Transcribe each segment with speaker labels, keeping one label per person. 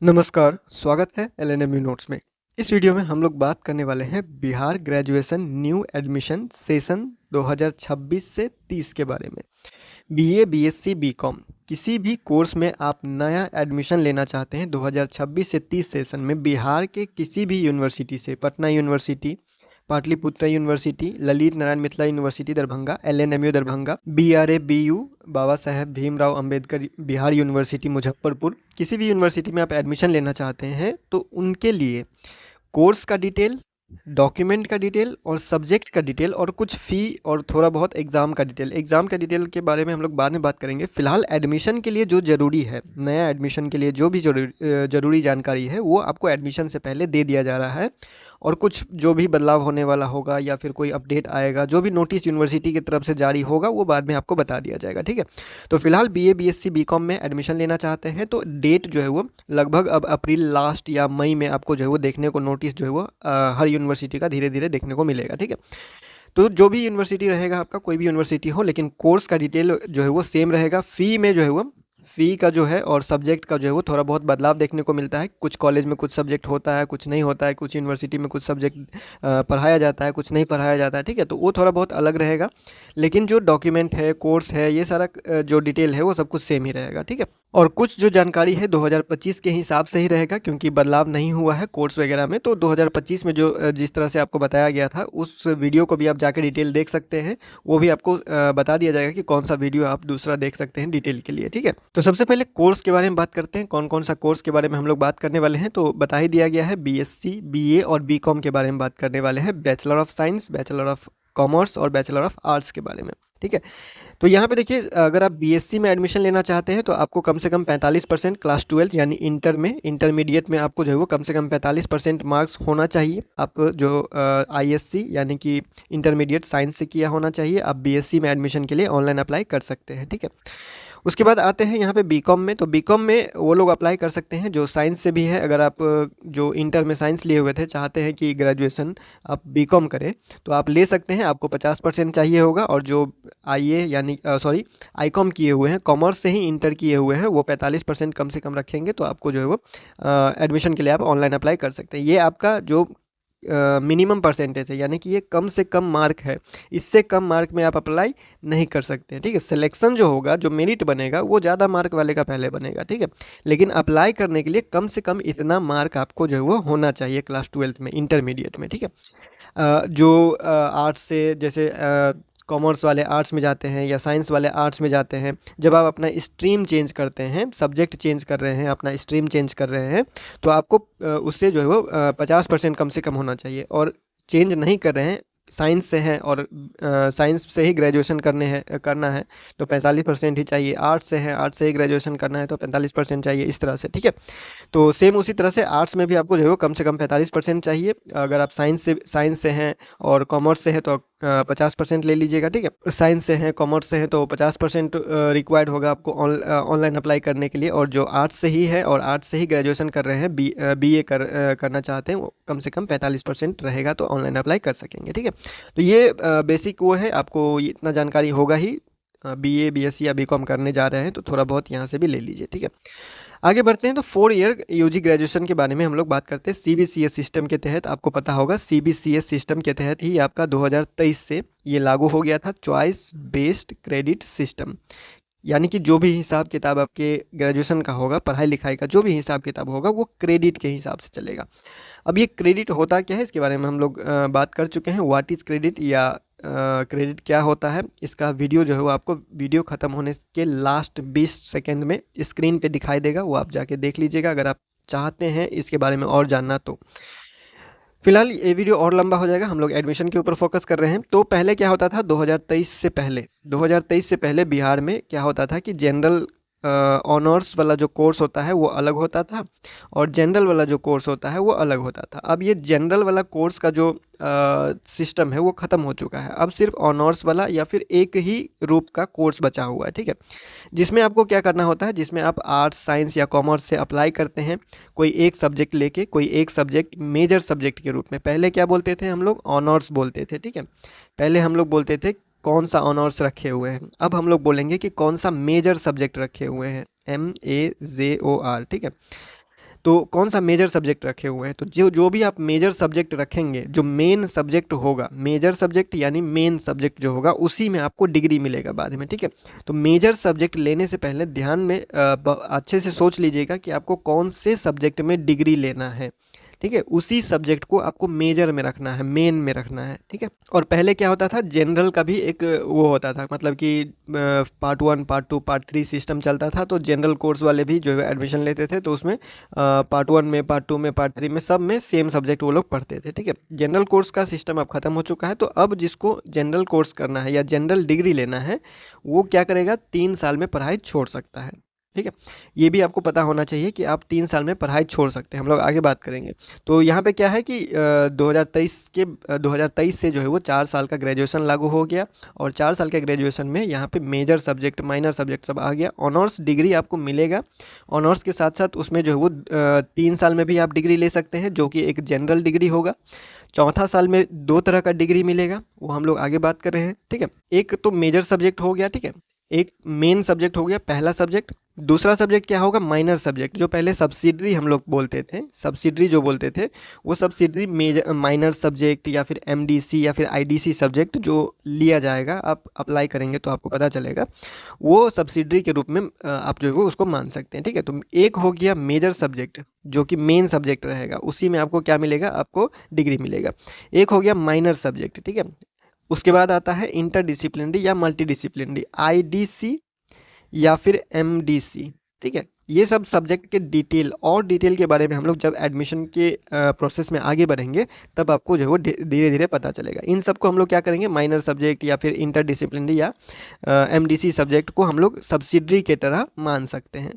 Speaker 1: नमस्कार, स्वागत है एलएनएमयू नोट्स में। इस वीडियो में हम लोग बात करने वाले हैं Bihar graduation new admission session 2026 से 30 के बारे में। बीए, बीएससी, बीकॉम किसी भी कोर्स में आप नया एडमिशन लेना चाहते हैं 2026 से 30 सेशन में बिहार के किसी भी यूनिवर्सिटी से, Patna university, Pataliputra university, Lalit Narayan Mithila university Darbhanga, LNMU Darbhanga, BRA, BU, Baba Saheb Bhimrao Ambedkar Bihar university Muzaffarpur, किसी भी यूनिवर्सिटी में आप एडमिशन लेना चाहते हैं तो उनके लिए कोर्स का डिटेल, डॉक्यूमेंट का डिटेल और सब्जेक्ट का डिटेल और कुछ फ़ी और थोड़ा बहुत एग्ज़ाम का डिटेल। एग्ज़ाम का डिटेल के बारे में हम लोग बाद में बात करेंगे। फ़िलहाल एडमिशन के लिए जो ज़रूरी है, नया एडमिशन के लिए जो भी ज़रूरी जानकारी है वो आपको एडमिशन से पहले दे दिया जा रहा है। और कुछ जो भी बदलाव होने वाला होगा या फिर कोई अपडेट आएगा, जो भी नोटिस यूनिवर्सिटी की तरफ से जारी होगा वो बाद में आपको बता दिया जाएगा, ठीक है। तो फिलहाल बीए, बीएससी, बीकॉम में एडमिशन लेना चाहते हैं तो डेट जो है वो लगभग अब अप्रैल लास्ट या मई में आपको जो है वो देखने को नोटिस जो है वो हर यूनिवर्सिटी का धीरे धीरे देखने को मिलेगा, ठीक है। तो जो भी यूनिवर्सिटी रहेगा आपका, कोई भी यूनिवर्सिटी हो, लेकिन कोर्स का डिटेल जो है वो सेम रहेगा। फ़ी में जो है वो फ़ी का जो है और सब्जेक्ट का जो है वो थोड़ा बहुत बदलाव देखने को मिलता है। कुछ कॉलेज में कुछ सब्जेक्ट होता है, कुछ नहीं होता है, कुछ यूनिवर्सिटी में कुछ सब्जेक्ट पढ़ाया जाता है, कुछ नहीं पढ़ाया जाता है, ठीक है। तो वो थोड़ा बहुत अलग रहेगा, लेकिन जो डॉक्यूमेंट है, कोर्स है, ये सारा जो डिटेल है वो सब कुछ सेम ही रहेगा, ठीक है। और कुछ जो जानकारी है 2025 के हिसाब से ही रहेगा, क्योंकि बदलाव नहीं हुआ है कोर्स वगैरह में। तो 2025 में जो जिस तरह से आपको बताया गया था उस वीडियो को भी आप जाके डिटेल देख सकते हैं। वो भी आपको बता दिया जाएगा कि कौन सा वीडियो आप दूसरा देख सकते हैं डिटेल के लिए, ठीक है। तो सबसे पहले कोर्स के बारे में बात करते हैं, कौन कौन सा कोर्स के बारे में हम लोग बात करने वाले हैं। तो बता ही दिया गया है, बीएससी, बीए और बीकॉम के बारे में बात करने वाले हैं। Bachelor of science, bachelor of commerce और बैचलर ऑफ आर्ट्स के बारे में, ठीक है। तो यहाँ पे देखिए, अगर आप बीएससी में एडमिशन लेना चाहते हैं तो आपको कम से कम 45% क्लास 12 यानी इंटर में, इंटरमीडिएट में आपको जो है वो कम से कम 45% मार्क्स होना चाहिए। आप जो आईएससी यानी कि इंटरमीडिएट साइंस से किया होना चाहिए। आप बीएससी में एडमिशन के लिए ऑनलाइन अप्लाई कर सकते हैं, ठीक है। उसके बाद आते हैं यहाँ पे बीकॉम में। तो बीकॉम में वो लोग अप्लाई कर सकते हैं जो साइंस से भी है। अगर आप जो इंटर में साइंस लिए हुए थे, चाहते हैं कि ग्रेजुएशन आप बीकॉम करें, तो आप ले सकते हैं। आपको 50% चाहिए होगा। और जो आईए यानी आईकॉम किए हुए हैं, कॉमर्स से ही इंटर किए हुए हैं, वो 45% कम से कम रखेंगे। तो आपको जो है वो एडमिशन के लिए आप ऑनलाइन अप्लाई कर सकते हैं। ये आपका जो मिनिमम परसेंटेज है, यानी कि ये कम से कम मार्क है। इससे कम मार्क में आप अप्लाई नहीं कर सकते हैं, ठीक है। सिलेक्शन जो होगा, जो मेरिट बनेगा, वो ज़्यादा मार्क वाले का पहले बनेगा, ठीक है। लेकिन अप्लाई करने के लिए कम से कम इतना मार्क आपको जो है वो होना चाहिए क्लास 12 में, इंटरमीडिएट में, ठीक है। जो आर्ट्स से, जैसे कॉमर्स वाले आर्ट्स में जाते हैं या साइंस वाले आर्ट्स में जाते हैं, जब आप अपना स्ट्रीम चेंज करते हैं, सब्जेक्ट चेंज कर रहे हैं, अपना स्ट्रीम चेंज कर रहे हैं, तो आपको उससे जो है वो 50% कम से कम होना चाहिए। और चेंज नहीं कर रहे हैं, साइंस से हैं और साइंस से ही ग्रेजुएशन करना है तो 45% ही चाहिए। आर्ट्स से हैं, आर्ट्स से ही ग्रेजुएशन करना है तो 45% चाहिए, इस तरह से, ठीक है। तो सेम उसी तरह से आर्ट्स में भी आपको जो है वो कम से कम 45% चाहिए। अगर आप साइंस से हैं और कॉमर्स से हैं तो 50% ले लीजिएगा, ठीक है। साइंस से हैं, कॉमर्स से हैं तो 50% रिक्वायर्ड होगा आपको ऑनलाइन अप्लाई करने के लिए। और जो आर्ट्स से ही है और आर्ट्स से ही ग्रेजुएशन कर रहे हैं, बीए करना चाहते हैं, वो कम से कम 45% रहेगा तो ऑनलाइन अप्लाई कर सकेंगे, ठीक है। तो ये बेसिक वो है, आपको इतना जानकारी होगा ही। बीए, बीएससी या बीकॉम करने जा रहे हैं तो थोड़ा बहुत यहाँ से भी ले लीजिए, ठीक है। आगे बढ़ते हैं तो 4 ईयर यूजी ग्रेजुएशन के बारे में हम लोग बात करते हैं। सीबीसीएस सिस्टम के तहत, आपको पता होगा, सीबीसीएस सिस्टम के तहत ही आपका 2023 से ये लागू हो गया था, चॉइस बेस्ड क्रेडिट सिस्टम। यानी कि जो भी हिसाब किताब आपके ग्रेजुएशन का होगा, पढ़ाई लिखाई का जो भी हिसाब किताब होगा, वो क्रेडिट के हिसाब से चलेगा। अब ये क्रेडिट होता क्या है, इसके बारे में हम लोग बात कर चुके हैं। व्हाट इज़ क्रेडिट या क्रेडिट क्या होता है, इसका वीडियो जो है वो आपको वीडियो ख़त्म होने के लास्ट 20 सेकेंड में स्क्रीन पे दिखाई देगा, वो आप जाके देख लीजिएगा अगर आप चाहते हैं इसके बारे में और जानना तो। फिलहाल ये वीडियो और लंबा हो जाएगा, हम लोग एडमिशन के ऊपर फोकस कर रहे हैं। तो पहले क्या होता था, 2023 से पहले बिहार में क्या होता था कि जनरल ऑनर्स वाला जो कोर्स होता है वो अलग होता था और जनरल वाला जो कोर्स होता है वो अलग होता था। अब ये जनरल वाला कोर्स का जो सिस्टम है वो ख़त्म हो चुका है। अब सिर्फ ऑनर्स वाला या फिर एक ही रूप का कोर्स बचा हुआ है, ठीक है। जिसमें आपको क्या करना होता है, जिसमें आप आर्ट्स, साइंस या कॉमर्स से अप्लाई करते हैं, कोई एक सब्जेक्ट लेके, कोई एक सब्जेक्ट मेजर सब्जेक्ट के रूप में। पहले क्या बोलते थे हम लोग, ऑनर्स बोलते थे, ठीक है। पहले हम लोग बोलते थे कौन सा ऑनर्स रखे हुए हैं, अब हम लोग बोलेंगे कि कौन सा मेजर सब्जेक्ट रखे हुए हैं, MAJOR, ठीक है। तो कौन सा मेजर सब्जेक्ट रखे हुए हैं, तो जो भी आप मेजर सब्जेक्ट रखेंगे, जो मेन सब्जेक्ट होगा, मेजर सब्जेक्ट यानी मेन सब्जेक्ट जो होगा उसी में आपको डिग्री मिलेगा बाद में, ठीक है। तो मेजर सब्जेक्ट लेने से पहले ध्यान में अच्छे से सोच लीजिएगा कि आपको कौन से सब्जेक्ट में डिग्री लेना है, ठीक है। उसी सब्जेक्ट को आपको मेजर में रखना है, मेन में रखना है, ठीक है। और पहले क्या होता था, जनरल का भी एक वो होता था, मतलब कि पार्ट 1 पार्ट 2 पार्ट 3 सिस्टम चलता था। तो जनरल कोर्स वाले भी जो है एडमिशन लेते थे, तो उसमें पार्ट 1 में, पार्ट 2 में, पार्ट 3 में, सब में सेम सब्जेक्ट वो लोग पढ़ते थे, ठीक है। जनरल कोर्स का सिस्टम अब खत्म हो चुका है। तो अब जिसको जनरल कोर्स करना है या जनरल डिग्री लेना है, वो क्या करेगा, 3 साल में पढ़ाई छोड़ सकता है, ठीक है। ये भी आपको पता होना चाहिए कि आप 3 साल में पढ़ाई छोड़ सकते हैं। हम लोग आगे बात करेंगे। तो यहाँ पे क्या है कि 2023 से जो है वो 4 साल का ग्रेजुएशन लागू हो गया, और 4 साल के ग्रेजुएशन में यहाँ पे मेजर सब्जेक्ट, माइनर सब्जेक्ट सब आ गया। ऑनर्स डिग्री आपको मिलेगा। ऑनर्स के साथ साथ उसमें जो है वो 3 साल में भी आप डिग्री ले सकते हैं, जो कि एक जनरल डिग्री होगा। चौथा साल में 2 तरह का डिग्री मिलेगा, वो हम लोग आगे बात कर रहे हैं, ठीक है। एक तो मेजर सब्जेक्ट हो गया, ठीक है, एक मेन सब्जेक्ट हो गया, पहला सब्जेक्ट। दूसरा सब्जेक्ट क्या होगा, माइनर सब्जेक्ट, जो पहले सब्सिडरी हम लोग बोलते थे, सब्सिडरी जो बोलते थे, वो सब्सिडरी मेजर माइनर सब्जेक्ट या फिर एमडीसी या फिर आईडीसी सब्जेक्ट जो लिया जाएगा, आप अप्लाई करेंगे तो आपको पता चलेगा, वो सब्सिडरी के रूप में आप जो है वो उसको मान सकते हैं, ठीक है। तो एक हो गया मेजर सब्जेक्ट जो कि मेन सब्जेक्ट रहेगा, उसी में आपको क्या मिलेगा, आपको डिग्री मिलेगा। एक हो गया माइनर सब्जेक्ट, ठीक है। उसके बाद आता है इंटरडिसिप्लिनरी या मल्टीडिसिप्लिनरी, आईडीसी या फिर एमडीसी, ठीक है। ये सब सब्जेक्ट के डिटेल के बारे में हम लोग जब एडमिशन के प्रोसेस में आगे बढ़ेंगे, तब आपको जो है वो धीरे धीरे पता चलेगा। इन सब को हम लोग क्या करेंगे, माइनर सब्जेक्ट या फिर इंटरडिसिप्लिनरी या एमडीसी सब्जेक्ट को हम लोग सब्सिडरी के तरह मान सकते हैं।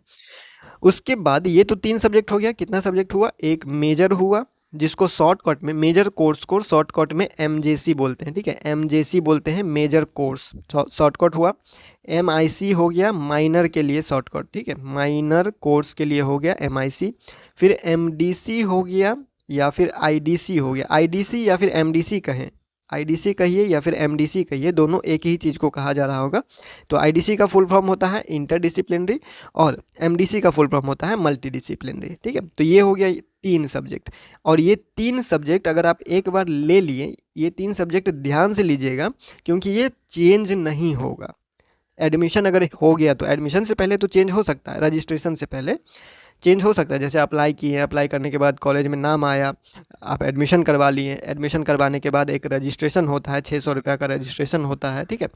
Speaker 1: उसके बाद ये तो 3 सब्जेक्ट हो गया। कितना सब्जेक्ट हुआ, एक मेजर हुआ, जिसको शॉर्टकट में, मेजर कोर्स को शॉर्टकट में एमजेसी बोलते हैं, ठीक है, एमजेसी बोलते हैं, मेजर कोर्स शॉर्टकट हुआ। एमआईसी हो गया माइनर के लिए शॉर्टकट, ठीक है, माइनर कोर्स के लिए हो गया एमआईसी। फिर एमडीसी हो गया या फिर आईडीसी हो गया, आईडीसी या फिर एमडीसी कहें, आईडीसी कहिए या फिर एमडीसी कहिए, दोनों एक ही चीज़ को कहा जा रहा होगा। तो आईडीसी का फुल फॉर्म होता है इंटरडिसिप्लिनरी, और एमडीसी का फुल फॉर्म होता है मल्टीडिसिप्लिनरी, ठीक है। तो ये हो गया 3 सब्जेक्ट। और ये 3 सब्जेक्ट अगर आप एक बार ले लिए, ये 3 सब्जेक्ट ध्यान से लीजिएगा, क्योंकि ये चेंज नहीं होगा। एडमिशन अगर हो गया तो एडमिशन से पहले तो चेंज हो सकता है, रजिस्ट्रेशन से पहले चेंज हो सकता है। जैसे अप्लाई किए, अप्लाई करने के बाद कॉलेज में नाम आया, आप एडमिशन करवा लिए, एडमिशन करवाने के बाद एक रजिस्ट्रेशन होता है, 600 रुपये का रजिस्ट्रेशन होता है, ठीक है।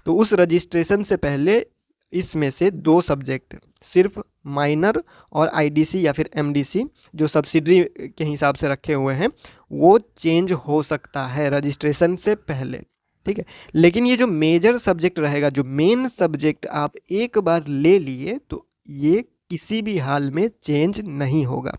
Speaker 1: तो उस रजिस्ट्रेशन से पहले इसमें से 2 सब्जेक्ट सिर्फ माइनर और आईडीसी या फिर एमडीसी जो सब्सिडरी के हिसाब से रखे हुए हैं, वो चेंज हो सकता है रजिस्ट्रेशन से पहले, ठीक है। लेकिन ये जो मेजर सब्जेक्ट रहेगा, जो मेन सब्जेक्ट आप एक बार ले लिए, तो ये किसी भी हाल में चेंज नहीं होगा।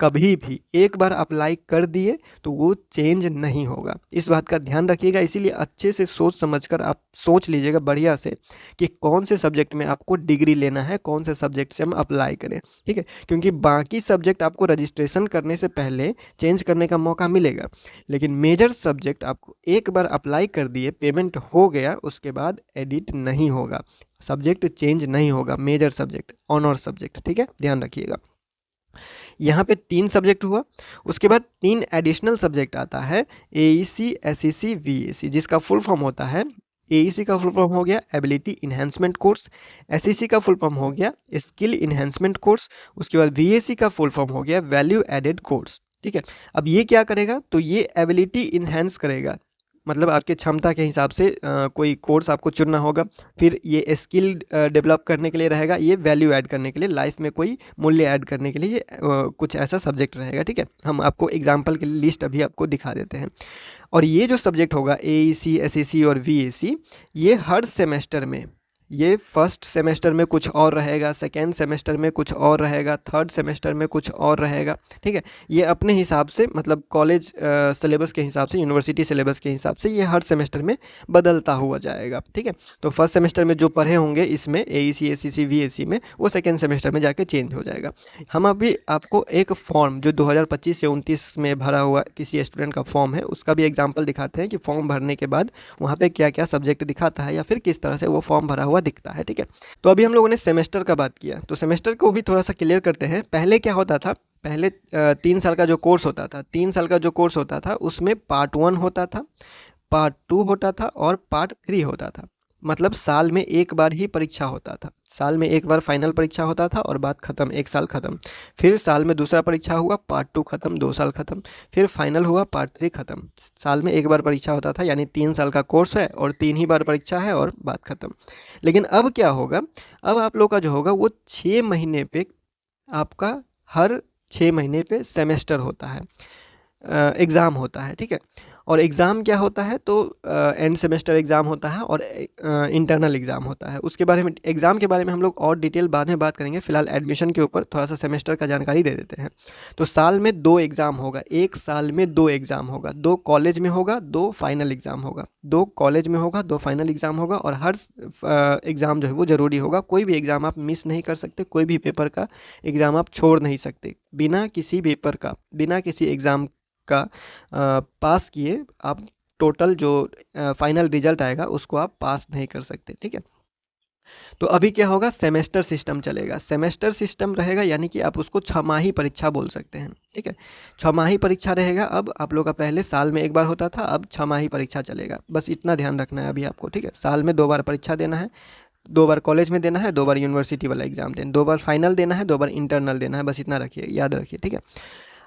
Speaker 1: कभी भी एक बार अप्लाई कर दिए तो वो चेंज नहीं होगा। इस बात का ध्यान रखिएगा। इसीलिए अच्छे से सोच समझकर आप सोच लीजिएगा बढ़िया से कि कौन से सब्जेक्ट में आपको डिग्री लेना है, कौन से सब्जेक्ट से हम अप्लाई करें, ठीक है। क्योंकि बाकी सब्जेक्ट आपको रजिस्ट्रेशन करने से पहले चेंज करने का मौका मिलेगा, लेकिन मेजर सब्जेक्ट आपको एक बार अप्लाई कर दिए, पेमेंट हो गया, उसके बाद एडिट नहीं होगा, सब्जेक्ट चेंज नहीं होगा। मेजर सब्जेक्ट, ऑनर सब्जेक्ट, ठीक है, ध्यान रखिएगा। यहाँ पे 3 सब्जेक्ट हुआ। उसके बाद 3 एडिशनल सब्जेक्ट आता है, एईसी, एसईसी, वीएसी, जिसका फुल फॉर्म होता है, एईसी का फुल फॉर्म हो गया एबिलिटी इन्हेंसमेंट कोर्स, एसईसी का फुल फॉर्म हो गया स्किल इन्हेंसमेंट कोर्स, उसके बाद वीएसी का फुल फॉर्म हो गया वैल्यू एडेड कोर्स, ठीक है। अब ये क्या करेगा, तो ये एबिलिटी इन्हेंस करेगा, मतलब आपके क्षमता के हिसाब से कोई कोर्स आपको चुनना होगा। फिर ये स्किल डेवलप करने के लिए रहेगा, ये वैल्यू ऐड करने के लिए, लाइफ में कोई मूल्य ऐड करने के लिए ये कुछ ऐसा सब्जेक्ट रहेगा, ठीक है। हम आपको एग्जांपल के लिस्ट अभी आपको दिखा देते हैं। और ये जो सब्जेक्ट होगा एईसी, एसईसी और वीएसी, ये हर सेमेस्टर में, ये फर्स्ट सेमेस्टर में कुछ और रहेगा, सेकेंड सेमेस्टर में कुछ और रहेगा, थर्ड सेमेस्टर में कुछ और रहेगा, ठीक है। ये अपने हिसाब से, मतलब कॉलेज सिलेबस के हिसाब से, यूनिवर्सिटी सिलेबस के हिसाब से ये हर सेमेस्टर में बदलता हुआ जाएगा, ठीक है। तो फर्स्ट सेमेस्टर में जो पढ़े होंगे इसमें एईसी, एसईसी, वीएसी में, वो सेकेंड सेमेस्टर में जाके चेंज हो जाएगा। हम अभी आपको एक फॉर्म जो 2025 से 29 में भरा हुआ किसी स्टूडेंट का फॉर्म है, उसका भी एग्जाम्पल दिखाते हैं कि फॉर्म भरने के बाद वहाँ पर क्या क्या सब्जेक्ट दिखाता है, या फिर किस तरह से वो फॉर्म भरा हुआ दिखता है। ठीक है, तो अभी हम लोगों ने सेमेस्टर का बात किया, तो सेमेस्टर को भी थोड़ा सा क्लियर करते हैं। पहले क्या होता था, पहले 3 साल का जो कोर्स होता था, 3 साल का जो कोर्स होता था उसमें पार्ट 1 होता था, पार्ट 2 होता था और पार्ट 3 होता था। मतलब साल में एक बार ही परीक्षा होता था, साल में एक बार फाइनल परीक्षा होता था और बात खत्म, एक साल खत्म। फिर साल में दूसरा परीक्षा हुआ, पार्ट 2 खत्म, 2 साल खत्म। फिर फाइनल हुआ, पार्ट 3 खत्म। साल में एक बार परीक्षा होता था, यानी 3 साल का कोर्स है और 3 ही बार परीक्षा है और बात खत्म। लेकिन अब क्या होगा, अब आप लोग का जो होगा वो 6 महीने पे, आपका हर 6 महीने पे सेमेस्टर होता है, एग्ज़ाम होता है। ठीक है, और एग्ज़ाम क्या होता है, तो एंड सेमेस्टर एग्ज़ाम होता है और इंटरनल एग्ज़ाम होता है। उसके बारे में, एग्ज़ाम के बारे में हम लोग और डिटेल बाद में बात करेंगे। फिलहाल एडमिशन के ऊपर थोड़ा सा सेमेस्टर का जानकारी दे देते हैं। तो साल में 2 एग्ज़ाम होगा, एक साल में 2 एग्ज़ाम होगा, 2 कॉलेज में होगा, 2 फाइनल एग्ज़ाम होगा, 2 कॉलेज में होगा, 2 फाइनल एग्ज़ाम होगा। और हर एग्ज़ाम जो है वो ज़रूरी होगा, कोई भी एग्ज़ाम आप मिस नहीं कर सकते, कोई भी पेपर का एग्ज़ाम आप छोड़ नहीं सकते। बिना किसी पेपर का, बिना किसी एग्ज़ाम का पास किए आप टोटल जो फाइनल रिजल्ट आएगा उसको आप पास नहीं कर सकते। ठीक है, तो अभी क्या होगा, सेमेस्टर सिस्टम चलेगा। सेमेस्टर सिस्टम रहेगा यानी कि आप उसको छमाही परीक्षा बोल सकते हैं। ठीक है, छमाही परीक्षा रहेगा। अब आप लोग का पहले साल में एक बार होता था, अब छमाही परीक्षा चलेगा। बस इतना ध्यान रखना है अभी आपको। ठीक है, साल में 2 बार परीक्षा देना है, 2 बार कॉलेज में देना है, 2 बार यूनिवर्सिटी वाला एग्जाम देना, 2 बार फाइनल देना है, 2 बार इंटरनल देना है। बस इतना रखिए, याद रखिए। ठीक है,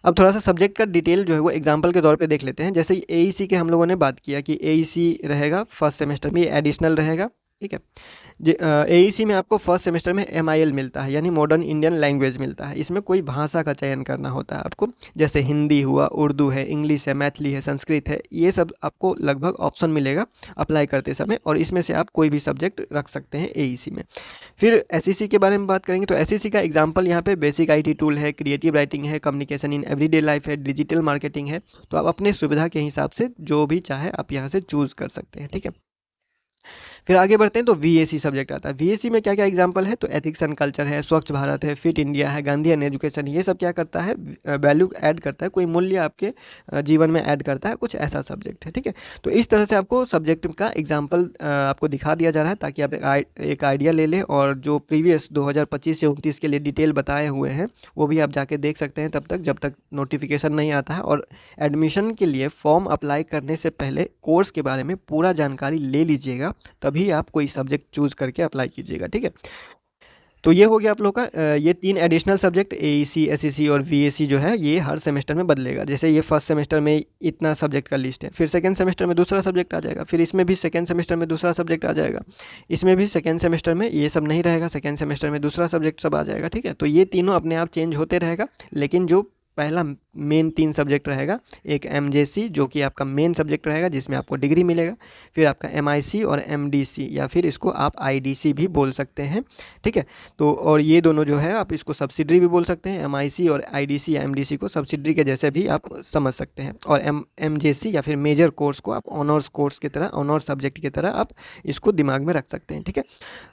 Speaker 1: अब थोड़ा सा सब्जेक्ट का डिटेल जो है वो एग्जांपल के तौर पे देख लेते हैं। जैसे एईसी के हम लोगों ने बात किया कि एईसी रहेगा फर्स्ट सेमेस्टर में, ये एडिशनल रहेगा। ठीक है, एईसी में आपको फर्स्ट सेमेस्टर में एमआईएल मिलता है, यानी मॉडर्न इंडियन लैंग्वेज मिलता है। इसमें कोई भाषा का चयन करना होता है आपको, जैसे हिंदी हुआ, उर्दू है, इंग्लिश है, मैथिली है, संस्कृत है, ये सब आपको लगभग ऑप्शन मिलेगा अप्लाई करते समय, और इसमें से आप कोई भी सब्जेक्ट रख सकते हैं एईसी में। फिर एसईसी के बारे में बात करेंगे, तो एसईसी का एग्जांपल यहाँ पे बेसिक आईटी टूल है, क्रिएटिव राइटिंग है, कम्युनिकेशन इन एवरीडे लाइफ है, डिजिटल मार्केटिंग है। तो आप अपने सुविधा के हिसाब से जो भी चाहे आप यहाँ से चूज़ कर सकते हैं। ठीक है, फिर आगे बढ़ते हैं तो वीएसी सब्जेक्ट आता है। वीएसी में क्या क्या एग्जांपल है, तो एथिक्स एंड कल्चर है, स्वच्छ भारत है, फिट इंडिया है, गांधी एंड एजुकेशन, ये सब क्या करता है, वैल्यू ऐड करता है, कोई मूल्य आपके जीवन में ऐड करता है, कुछ ऐसा सब्जेक्ट है। ठीक है, तो इस तरह से आपको सब्जेक्ट का एग्जाम्पल आपको दिखा दिया जा रहा है, ताकि आप एक आइडिया ले लें, और जो प्रीवियस 2025 से 29 के लिए डिटेल बताए हुए हैं वो भी आप जाके देख सकते हैं तब तक, जब तक नोटिफिकेशन नहीं आता है। और एडमिशन के लिए फॉर्म अप्लाई करने से पहले कोर्स के बारे में पूरा जानकारी ले लीजिएगा, तभी आप कोई सब्जेक्ट चूज करके अप्लाई कीजिएगा। ठीक है, तो ये हो गया आप लोग का ये 3 एडिशनल सब्जेक्ट एईसी, एसईसी और वीएसी जो है ये हर सेमेस्टर में बदलेगा। जैसे ये फर्स्ट सेमेस्टर में इतना सब्जेक्ट का लिस्ट है, फिर सेकंड सेमेस्टर में दूसरा सब्जेक्ट आ जाएगा, फिर इसमें भी सेकंड सेमेस्टर में दूसरा सब्जेक्ट आ जाएगा, इसमें भी सेकंड सेमेस्टर में ये सब नहीं रहेगा, सेकंड सेमेस्टर में दूसरा सब्जेक्ट सब आ जाएगा। ठीक है, तो ये तीनों अपने आप चेंज होते रहेगा, लेकिन जो पहला मेन 3 सब्जेक्ट रहेगा, एक एमजेसी जो कि आपका मेन सब्जेक्ट रहेगा जिसमें आपको डिग्री मिलेगा, फिर आपका एमआईसी और एमडीसी, या फिर इसको आप आईडीसी भी बोल सकते हैं। ठीक है, तो और ये दोनों जो है आप इसको सब्सिडरी भी बोल सकते हैं, एमआईसी और आईडीसी या एमडीसी को सब्सिडरी के जैसे भी आप समझ सकते हैं। और एमजेसी या फिर मेजर कोर्स को आप ऑनर्स कोर्स की तरह, ऑनर्स सब्जेक्ट की तरह आप इसको दिमाग में रख सकते हैं। ठीक है,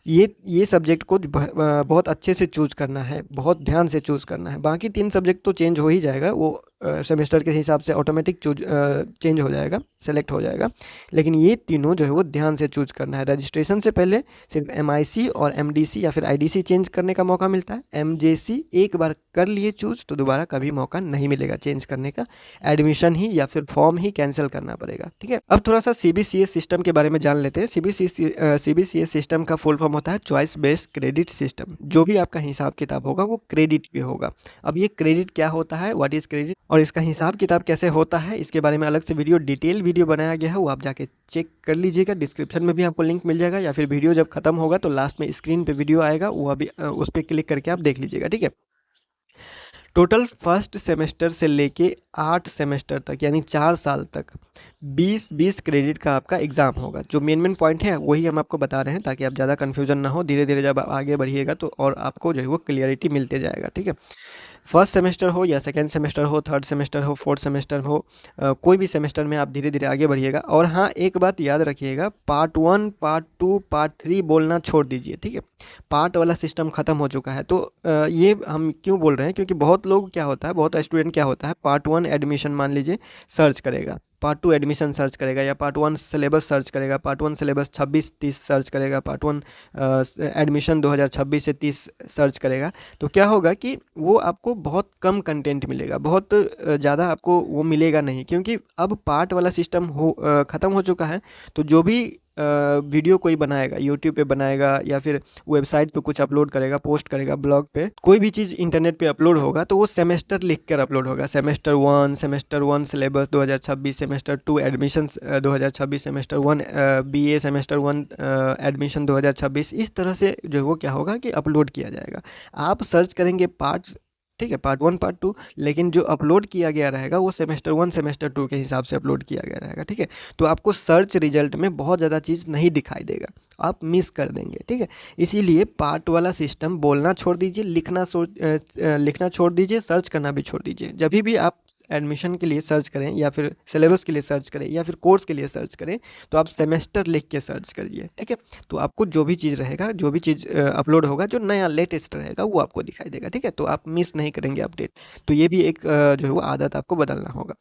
Speaker 1: ये सब्जेक्ट को बहुत अच्छे से चूज करना है, बहुत ध्यान से चूज करना है। बाकी 3 सब्जेक्ट तो चेंज हो ही जाएगा, वो सेमेस्टर के हिसाब से ऑटोमेटिक चेंज हो जाएगा, सेलेक्ट हो जाएगा, लेकिन ये तीनों जो है वो ध्यान से चूज करना है। रजिस्ट्रेशन से पहले सिर्फ एमआईसी और एमडीसी या फिर आईडीसी चेंज करने का मौका मिलता है। एमजेसी एक बार कर लिए चूज तो दोबारा कभी मौका नहीं मिलेगा चेंज करने का, एडमिशन ही या फिर फॉर्म ही कैंसिल करना पड़ेगा। ठीक है, अब थोड़ा सा सीबीसीएस सिस्टम के बारे में जान लेते हैं। सीबीसीएस सिस्टम का फुल फॉर्म होता है चॉइस बेस्ड क्रेडिट सिस्टम। जो भी आपका हिसाब किताब होगा वो क्रेडिट पे होगा। अब ये क्रेडिट क्या होता है, व्हाट इज क्रेडिट, और इसका हिसाब किताब कैसे होता है, इसके बारे में अलग से डिटेल वीडियो बनाया गया है, वो आप जाके चेक कर लीजिएगा। डिस्क्रिप्शन में भी आपको लिंक मिल जाएगा, या फिर वीडियो जब खत्म होगा तो लास्ट में स्क्रीन पे वीडियो आएगा, वो अभी उस पर क्लिक करके आप देख लीजिएगा। ठीक है, टोटल फर्स्ट सेमेस्टर से लेके 8 सेमेस्टर तक यानी 4 साल तक 20 क्रेडिट का आपका एग्ज़ाम होगा। जो मेन पॉइंट है वही हम आपको बता रहे हैं, ताकि आप ज़्यादा कन्फ्यूजन ना हो। धीरे धीरे जब आप आगे बढ़िएगा तो और आपको जो है वो क्लियरिटी मिलते जाएगा। ठीक है, फर्स्ट सेमेस्टर हो या सेकेंड सेमेस्टर हो, थर्ड सेमेस्टर हो, फोर्थ सेमेस्टर हो, कोई भी सेमेस्टर में आप धीरे धीरे आगे बढ़िएगा। और हाँ, एक बात याद रखिएगा, पार्ट 1, पार्ट 2, पार्ट 3 बोलना छोड़ दीजिए। ठीक है, पार्ट वाला सिस्टम ख़त्म हो चुका है। तो ये हम क्यों बोल रहे हैं, क्योंकि बहुत लोग क्या होता है, बहुत स्टूडेंट क्या होता है, पार्ट 1 एडमिशन मान लीजिए सर्च करेगा, पार्ट 2 एडमिशन सर्च करेगा या पार्ट 1 सिलेबस सर्च करेगा, पार्ट 1 सिलेबस 26-30 सर्च करेगा, पार्ट 1 एडमिशन 2026 से 30 सर्च करेगा, तो क्या होगा कि वो आपको बहुत कम कंटेंट मिलेगा, बहुत ज़्यादा आपको वो मिलेगा नहीं, क्योंकि अब पार्ट वाला सिस्टम ख़त्म हो चुका है। तो जो भी वीडियो कोई बनाएगा, यूट्यूब पे बनाएगा या फिर वेबसाइट पे कुछ अपलोड करेगा, पोस्ट करेगा, ब्लॉग पे कोई भी चीज़ इंटरनेट पे अपलोड होगा, तो वो सेमेस्टर लिख कर अपलोड होगा। Semester 1 syllabus 2026, semester 2 admission 2026, semester 1 BA, semester 1 admission 2026, इस तरह से जो है वो क्या होगा कि अपलोड किया जाएगा। आप सर्च करेंगे पार्ट्स, ठीक है, पार्ट 1 पार्ट 2, लेकिन जो अपलोड किया गया रहेगा वो सेमेस्टर 1 सेमेस्टर 2 के हिसाब से अपलोड किया गया रहेगा, ठीक है। तो आपको सर्च रिजल्ट में बहुत ज़्यादा चीज़ नहीं दिखाई देगा, आप मिस कर देंगे, ठीक है। इसीलिए पार्ट वाला सिस्टम बोलना छोड़ दीजिए, लिखना छोड़ दीजिए, सर्च करना भी छोड़ दीजिए। जब भी आप एडमिशन के लिए सर्च करें या फिर सिलेबस के लिए सर्च करें या फिर कोर्स के लिए सर्च करें, तो आप सेमेस्टर लिख के सर्च करिए, ठीक है। तो आपको जो भी चीज़ रहेगा, जो भी चीज़ अपलोड होगा, जो नया लेटेस्ट रहेगा वो आपको दिखाई देगा, ठीक है। तो आप मिस नहीं करेंगे अपडेट। तो ये भी एक जो है वो आदत आपको बदलना होगा।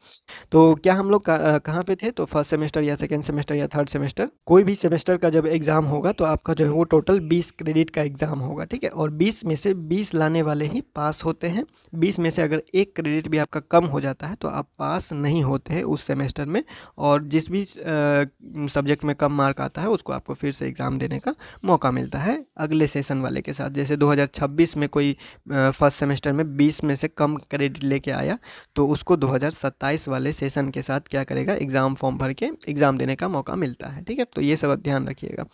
Speaker 1: तो क्या हम लोग कहाँ पे थे? तो फर्स्ट सेमेस्टर या सेकेंड सेमेस्टर या थर्ड सेमेस्टर, कोई भी सेमेस्टर का जब एग्ज़ाम होगा तो आपका जो है वो टोटल 20 क्रेडिट का एग्ज़ाम होगा, ठीक है। और 20 में से 20 लाने वाले ही पास होते हैं। 20 में से अगर 1 क्रेडिट भी आपका कम हो जाता है तो आप पास नहीं होते हैं उस सेमेस्टर में, और जिस भी सब्जेक्ट में कम मार्क आता है उसको आपको फिर से एग्ज़ाम देने का मौका मिलता है अगले सेशन वाले के साथ। जैसे 2026 में कोई फर्स्ट सेमेस्टर में 20 में से कम क्रेडिट लेके आया, तो उसको 2027 वाले सेशन के साथ क्या करेगा, एग्ज़ाम फॉर्म भर के एग्ज़ाम देने का मौका मिलता है, ठीक है। तो ये सब ध्यान रखिएगा।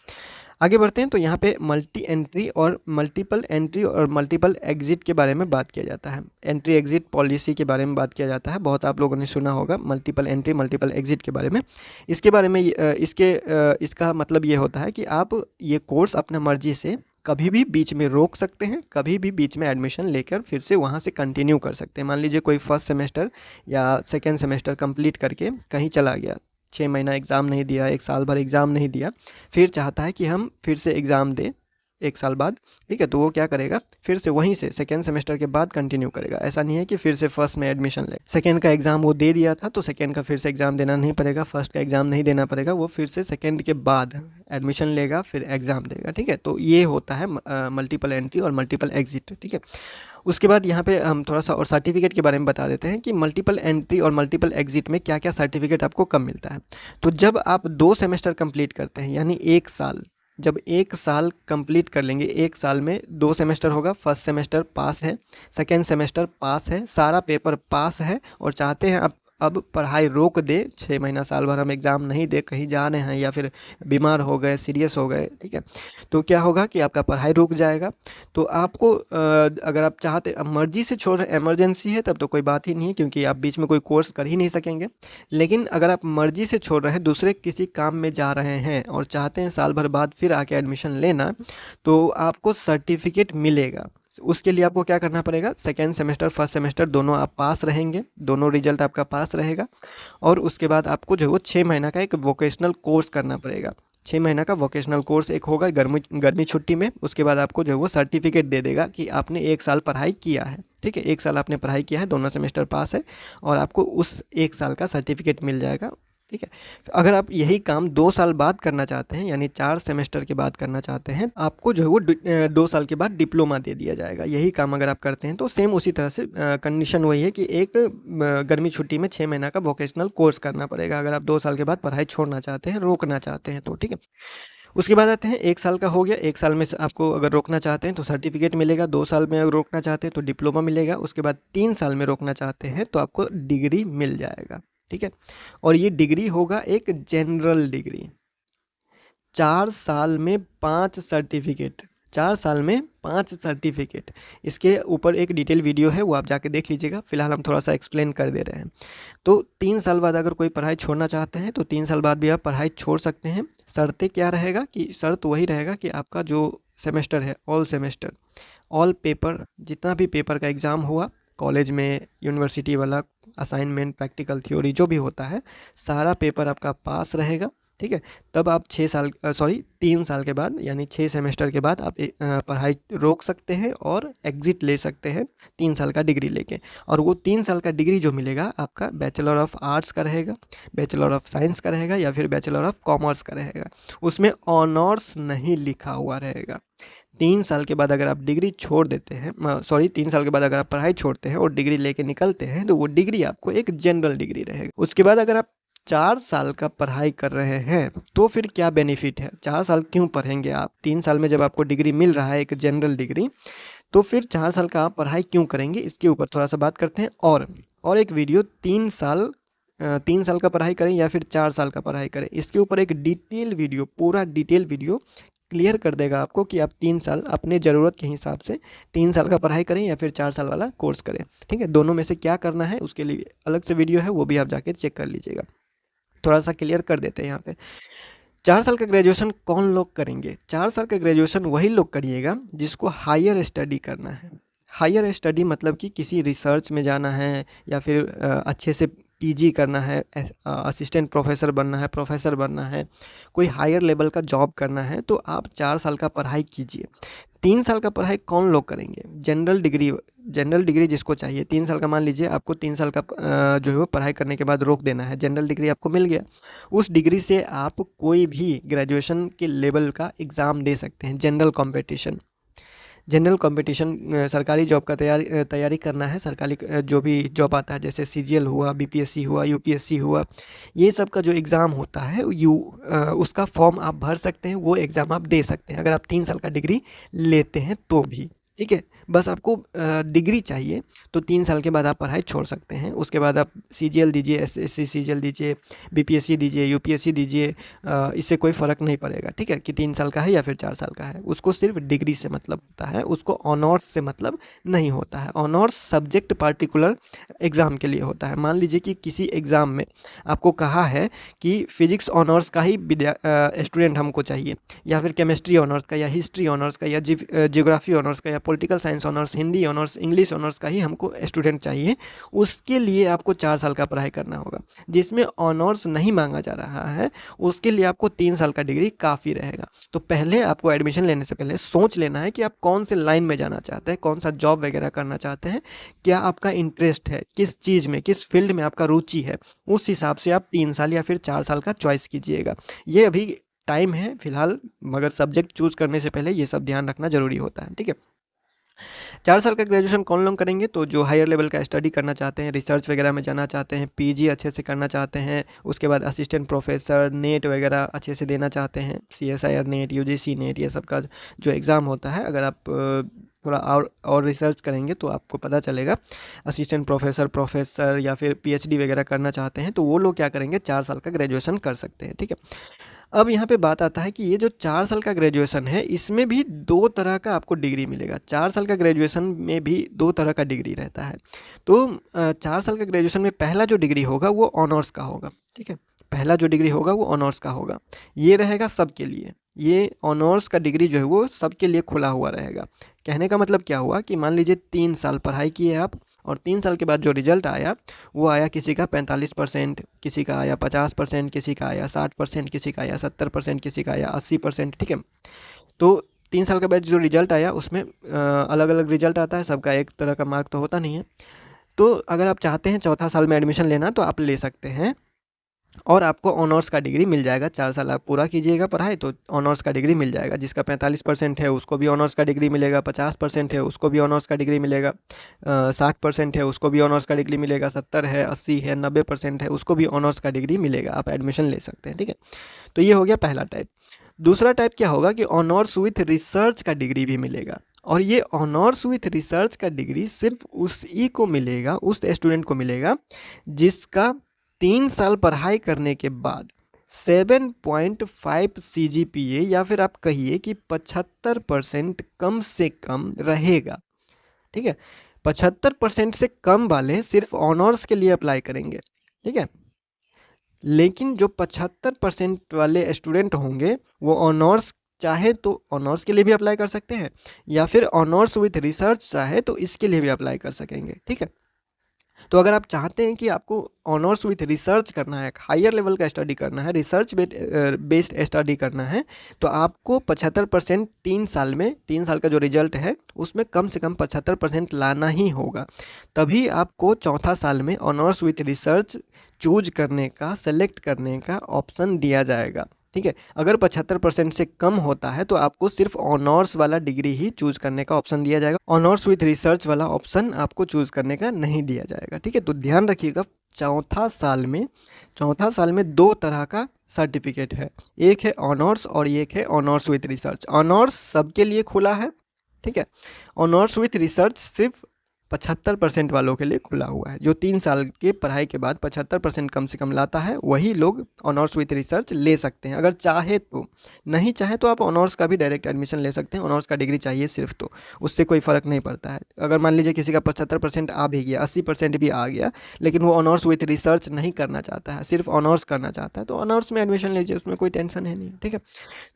Speaker 1: आगे बढ़ते हैं। तो यहाँ पे मल्टीपल एंट्री और मल्टीपल एग्जिट के बारे में बात किया जाता है। एंट्री एग्जिट पॉलिसी के बारे में बात किया जाता है, बहुत आप लोगों ने सुना होगा मल्टीपल एंट्री मल्टीपल एग्जिट के बारे में। इसके बारे में इसका मतलब ये होता है कि आप ये कोर्स अपना मर्जी से कभी भी बीच में रोक सकते हैं, कभी भी बीच में एडमिशन लेकर फिर से वहाँ से कंटिन्यू कर सकते हैं। मान लीजिए कोई फर्स्ट सेमेस्टर या सेकेंड सेमेस्टर कंप्लीट करके कहीं चला गया, 6 महीना एग्ज़ाम नहीं दिया, 1 साल भर एग्ज़ाम नहीं दिया, फिर चाहता है कि हम फिर से एग्ज़ाम दें 1 साल बाद, ठीक है। तो वो क्या करेगा, फिर से वहीं से सेकेंड सेमेस्टर के बाद कंटिन्यू करेगा। ऐसा नहीं है कि फिर से फर्स्ट में एडमिशन ले, सेकेंड का एग्ज़ाम वो दे दिया था तो सेकेंड का फिर से एग्ज़ाम देना नहीं पड़ेगा, फर्स्ट का एग्ज़ाम नहीं देना पड़ेगा, वो फिर से सेकेंड के बाद एडमिशन लेगा, फिर एग्ज़ाम देगा, ठीक है। तो ये होता है मल्टीपल एंट्री और मल्टीपल एग्जिट, ठीक है। उसके बाद यहाँ पे हम थोड़ा सा और सर्टिफिकेट के बारे में बता देते हैं कि मल्टीपल एंट्री और मल्टीपल एग्जिट में क्या क्या सर्टिफिकेट आपको कब मिलता है। तो जब आप 2 सेमेस्टर कंप्लीट करते हैं, यानी 1 साल, जब 1 साल कंप्लीट कर लेंगे, 1 साल में 2 सेमेस्टर होगा, फर्स्ट सेमेस्टर पास है, सेकेंड सेमेस्टर पास है, सारा पेपर पास है, और चाहते हैं अब पढ़ाई रोक दे, 6 महीना साल भर हम एग्ज़ाम नहीं दे, कहीं जा रहे हैं या फिर बीमार हो गए, सीरियस हो गए, ठीक है। तो क्या होगा कि आपका पढ़ाई रुक जाएगा। तो आपको अगर आप चाहते, अब मर्जी से छोड़ रहे, इमरजेंसी है तब तो कोई बात ही नहीं है, क्योंकि आप बीच में कोई कोर्स कर ही नहीं सकेंगे। लेकिन अगर आप मर्जी से छोड़ रहे हैं, दूसरे किसी काम में जा रहे हैं और चाहते हैं साल भर बाद फिर आके एडमिशन लेना, तो आपको सर्टिफिकेट मिलेगा। उसके लिए आपको क्या करना पड़ेगा, सेकेंड सेमेस्टर फर्स्ट सेमेस्टर दोनों आप पास रहेंगे, दोनों रिजल्ट आपका पास रहेगा, और उसके बाद आपको जो है वो 6 महीना का एक वोकेशनल कोर्स करना पड़ेगा। 6 महीना का वोकेशनल कोर्स एक होगा गर्मी छुट्टी में, उसके बाद आपको जो है वो सर्टिफिकेट दे देगा कि आपने 1 साल पढ़ाई किया है, ठीक है। 1 साल आपने पढ़ाई किया है, दोनों सेमेस्टर पास है, और आपको उस 1 साल का सर्टिफिकेट मिल जाएगा, ठीक है। अगर आप यही काम 2 साल बाद करना चाहते हैं, यानी 4 सेमेस्टर के बाद करना चाहते हैं, आपको जो है वो 2 साल के बाद डिप्लोमा दे दिया जाएगा। यही काम अगर आप करते हैं तो सेम उसी तरह से कंडीशन वही है कि एक गर्मी छुट्टी में 6 महीना का वोकेशनल कोर्स करना पड़ेगा, अगर आप 2 साल के बाद पढ़ाई छोड़ना चाहते हैं, रोकना चाहते हैं तो, ठीक है। उसके बाद आते हैं 1 साल का हो गया, 1 साल में आपको अगर रोकना चाहते हैं तो सर्टिफिकेट मिलेगा, 2 साल में अगर रोकना चाहते हैं तो डिप्लोमा मिलेगा, उसके बाद 3 साल में रोकना चाहते हैं तो आपको डिग्री मिल जाएगा, ठीक है। और ये डिग्री होगा एक जनरल डिग्री। 4 साल में 5 सर्टिफिकेट, 4 साल में 5 सर्टिफिकेट। इसके ऊपर एक डिटेल वीडियो है, वो आप जाके देख लीजिएगा, फिलहाल हम थोड़ा सा एक्सप्लेन कर दे रहे हैं। तो 3 साल बाद अगर कोई पढ़ाई छोड़ना चाहते हैं तो 3 साल बाद भी आप पढ़ाई छोड़ सकते हैं। शर्तें क्या रहेगा कि शर्त वही रहेगा कि आपका जो सेमेस्टर है, ऑल सेमेस्टर, ऑल पेपर, जितना भी पेपर का एग्ज़ाम हुआ कॉलेज में, यूनिवर्सिटी वाला, असाइनमेंट, प्रैक्टिकल, थ्योरी, जो भी होता है, सारा पेपर आपका पास रहेगा, ठीक है। तब आप 3 साल के बाद यानी 6 सेमेस्टर के बाद आप पढ़ाई रोक सकते हैं और एग्जिट ले सकते हैं 3 साल का डिग्री लेके। और वो 3 साल का डिग्री जो मिलेगा आपका बैचलर ऑफ आर्ट्स का रहेगा, बैचलर ऑफ साइंस का रहेगा या फिर बैचलर ऑफ कॉमर्स का रहेगा। उसमें ऑनर्स नहीं लिखा हुआ रहेगा। 3 साल के बाद अगर आप डिग्री छोड़ देते हैं 3 साल के बाद अगर आप पढ़ाई छोड़ते हैं और डिग्री लेके निकलते हैं तो वो डिग्री आपको एक जनरल डिग्री रहेगी। उसके बाद अगर आप 4 साल का पढ़ाई कर रहे हैं तो फिर क्या बेनिफिट है, 4 साल क्यों पढ़ेंगे आप? 3 साल में जब आपको डिग्री मिल रहा है एक जनरल डिग्री, तो फिर 4 साल का आप पढ़ाई क्यों करेंगे, इसके ऊपर थोड़ा सा बात करते हैं। और एक वीडियो 3 साल का पढ़ाई करें या फिर 4 साल का पढ़ाई करें, इसके ऊपर एक डिटेल वीडियो, पूरा डिटेल वीडियो क्लियर कर देगा आपको कि आप 3 साल अपने ज़रूरत के हिसाब से 3 साल का पढ़ाई करें या फिर 4 साल वाला कोर्स करें। ठीक है, दोनों में से क्या करना है उसके लिए अलग से वीडियो है, वो भी आप जाके चेक कर लीजिएगा। थोड़ा सा क्लियर कर देते हैं यहाँ पे। 4 साल का ग्रेजुएशन कौन लोग करेंगे? 4 साल का ग्रेजुएशन वही लोग करिएगा जिसको हायर स्टडी करना है। हायर स्टडी मतलब कि किसी रिसर्च में जाना है या फिर अच्छे से पीजी करना है, असिस्टेंट प्रोफेसर बनना है, प्रोफेसर बनना है, कोई हायर लेवल का जॉब करना है, तो आप 4 साल का पढ़ाई कीजिए। 3 साल का पढ़ाई कौन लोग करेंगे? जनरल डिग्री जिसको चाहिए 3 साल का, मान लीजिए आपको 3 साल का जो है वो पढ़ाई करने के बाद रोक देना है, जनरल डिग्री आपको मिल गया, उस डिग्री से आप कोई भी ग्रेजुएशन के लेवल का एग्ज़ाम दे सकते हैं। जनरल कंपटीशन सरकारी जॉब का तैयारी करना है, सरकारी जो भी जॉब आता है जैसे सीजीएल हुआ, बीपीएससी हुआ, यूपीएससी हुआ, ये सब का जो एग्ज़ाम होता है उसका फॉर्म आप भर सकते हैं, वो एग्ज़ाम आप दे सकते हैं अगर आप 3 साल का डिग्री लेते हैं तो भी। ठीक है, बस आपको डिग्री चाहिए तो 3 साल के बाद आप पढ़ाई छोड़ सकते हैं। उसके बाद आप सीजीएल दीजिए, एसएससी सीजीएल दीजिए, बीपीएससी दीजिए, यूपीएससी दीजिए, इससे कोई फ़र्क नहीं पड़ेगा। ठीक है, कि 3 साल का है या फिर 4 साल का है, उसको सिर्फ डिग्री से मतलब होता है, उसको ऑनर्स से मतलब नहीं होता है। ऑनर्स सब्जेक्ट पार्टिकुलर एग्ज़ाम के लिए होता है। मान लीजिए कि किसी एग्ज़ाम में आपको कहा है कि फिजिक्स ऑनर्स का ही स्टूडेंट हमको चाहिए, या फिर केमिस्ट्री ऑनर्स का या हिस्ट्री ऑनर्स का या जियोग्राफी ऑनर्स का या political science honours, Hindi honours, English honours का ही हमको स्टूडेंट चाहिए। उसके लिए आपको 4 साल का पढ़ाई करना होगा। जिसमें ऑनर्स नहीं मांगा जा रहा है उसके लिए आपको 3 साल का डिग्री काफ़ी रहेगा। तो पहले आपको एडमिशन लेने से पहले सोच लेना है कि आप कौन से लाइन में जाना चाहते हैं, कौन सा जॉब वगैरह करना चाहते हैं, क्या आपका इंटरेस्ट है, किस चीज़ में, किस फील्ड में आपका रुचि है, उस हिसाब से आप 3 साल या फिर 4 साल का चॉइस कीजिएगा। ये अभी टाइम है फिलहाल, मगर सब्जेक्ट चूज करने से पहले ये सब ध्यान रखना जरूरी होता है। ठीक है, 4 साल का ग्रेजुएशन कौन लोग करेंगे? तो जो हायर लेवल का स्टडी करना चाहते हैं, रिसर्च वगैरह में जाना चाहते हैं, पीजी अच्छे से करना चाहते हैं, उसके बाद असिस्टेंट प्रोफेसर, नेट वगैरह अच्छे से देना चाहते हैं, सीएसआईआर नेट, यूजीसी नेट, ये सब का जो एग्ज़ाम होता है, अगर आप थोड़ा और रिसर्च करेंगे तो आपको पता चलेगा। असिस्टेंट प्रोफेसर या फिर पीएचडी वगैरह करना चाहते हैं तो वो लोग क्या करेंगे, 4 साल का ग्रेजुएशन कर सकते हैं। ठीक है, अब यहाँ पे बात आता है कि ये जो 4 साल का ग्रेजुएशन है इसमें भी 2 तरह का आपको डिग्री मिलेगा। 4 साल का ग्रेजुएशन में भी 2 तरह का डिग्री रहता है। तो 4 साल का ग्रेजुएशन में पहला जो डिग्री होगा वो ऑनर्स का होगा। ठीक है, पहला जो डिग्री होगा वो ऑनर्स का होगा। ये रहेगा सबके लिए, ये ऑनर्स का डिग्री जो है वो सबके लिए खुला हुआ रहेगा। कहने का मतलब क्या हुआ कि मान लीजिए 3 साल पढ़ाई किए आप और 3 साल के बाद जो रिजल्ट आया वो आया किसी का 45%, किसी का आया 50%, किसी का आया 60%, किसी का आया 70%, किसी का आया 80%। ठीक है, तो 3 साल के बाद जो रिजल्ट आया उसमें अलग अलग रिजल्ट आता है, सबका एक तरह का मार्क तो होता नहीं है। तो अगर आप चाहते हैं चौथा साल में एडमिशन लेना तो आप ले सकते हैं और आपको ऑनर्स का डिग्री मिल जाएगा। 4 साल आप पूरा कीजिएगा पढ़ाई तो ऑनर्स का डिग्री मिल जाएगा। जिसका 45% है उसको भी ऑनर्स का डिग्री मिलेगा, 50% है उसको भी ऑनर्स का डिग्री मिलेगा, 60% है उसको भी ऑनर्स का डिग्री मिलेगा, 70 है, 80 है, 90% है उसको भी ऑनर्स का डिग्री मिलेगा। आप एडमिशन ले सकते हैं। ठीक है, तो ये हो गया पहला टाइप। दूसरा टाइप क्या होगा कि ऑनर्स विथ रिसर्च का डिग्री भी मिलेगा। और ये ऑनर्स विथ रिसर्च का डिग्री सिर्फ उसी को मिलेगा, उस स्टूडेंट को मिलेगा जिसका 3 साल पढ़ाई करने के बाद 7.5 CGPA या फिर आप कहिए कि 75% कम से कम रहेगा। ठीक है, 75% से कम वाले सिर्फ ऑनर्स के लिए अप्लाई करेंगे। ठीक है, लेकिन जो 75% वाले स्टूडेंट होंगे वो ऑनर्स चाहे तो ऑनर्स के लिए भी अप्लाई कर सकते हैं या फिर ऑनर्स विथ रिसर्च चाहे तो इसके लिए भी अप्लाई कर सकेंगे। ठीक है, तो अगर आप चाहते हैं कि आपको ऑनर्स विथ रिसर्च करना है, हायर लेवल का स्टडी करना है, रिसर्च बेस्ड स्टडी करना है, तो आपको 75% 3 साल में, 3 साल का जो रिजल्ट है उसमें कम से कम 75% लाना ही होगा। तभी आपको चौथा साल में ऑनर्स विथ रिसर्च चूज करने का, सेलेक्ट करने का ऑप्शन दिया जाएगा। ठीक है, अगर 75% से कम होता है तो आपको सिर्फ ऑनर्स वाला डिग्री ही चूज करने का ऑप्शन दिया जाएगा, ऑनर्स विथ रिसर्च वाला ऑप्शन आपको चूज करने का नहीं दिया जाएगा। ठीक है, तो ध्यान रखिएगा, चौथा साल में 2 तरह का सर्टिफिकेट है, एक है ऑनर्स और एक है ऑनर्स विथ रिसर्च। ऑनर्स सबके लिए खुला है, ठीक है। ऑनर्स विथ रिसर्च सिर्फ 75% वालों के लिए खुला हुआ है। जो 3 साल के पढ़ाई के बाद 75% कम से कम लाता है वही लोग ऑनर्स विथ रिसर्च ले सकते हैं, अगर चाहे तो। नहीं चाहे तो आप ऑनर्स का भी डायरेक्ट एडमिशन ले सकते हैं, ऑनर्स का डिग्री चाहिए सिर्फ, तो उससे कोई फ़र्क नहीं पड़ता है। अगर मान लीजिए किसी का 75% आ भी गया, 80% भी आ गया, लेकिन वो ऑनर्स विथ रिसर्च नहीं करना चाहता है, सिर्फ ऑनर्स करना चाहता है, तो ऑनर्स में एडमिशन लीजिए, उसमें कोई टेंशन है नहीं। ठीक है,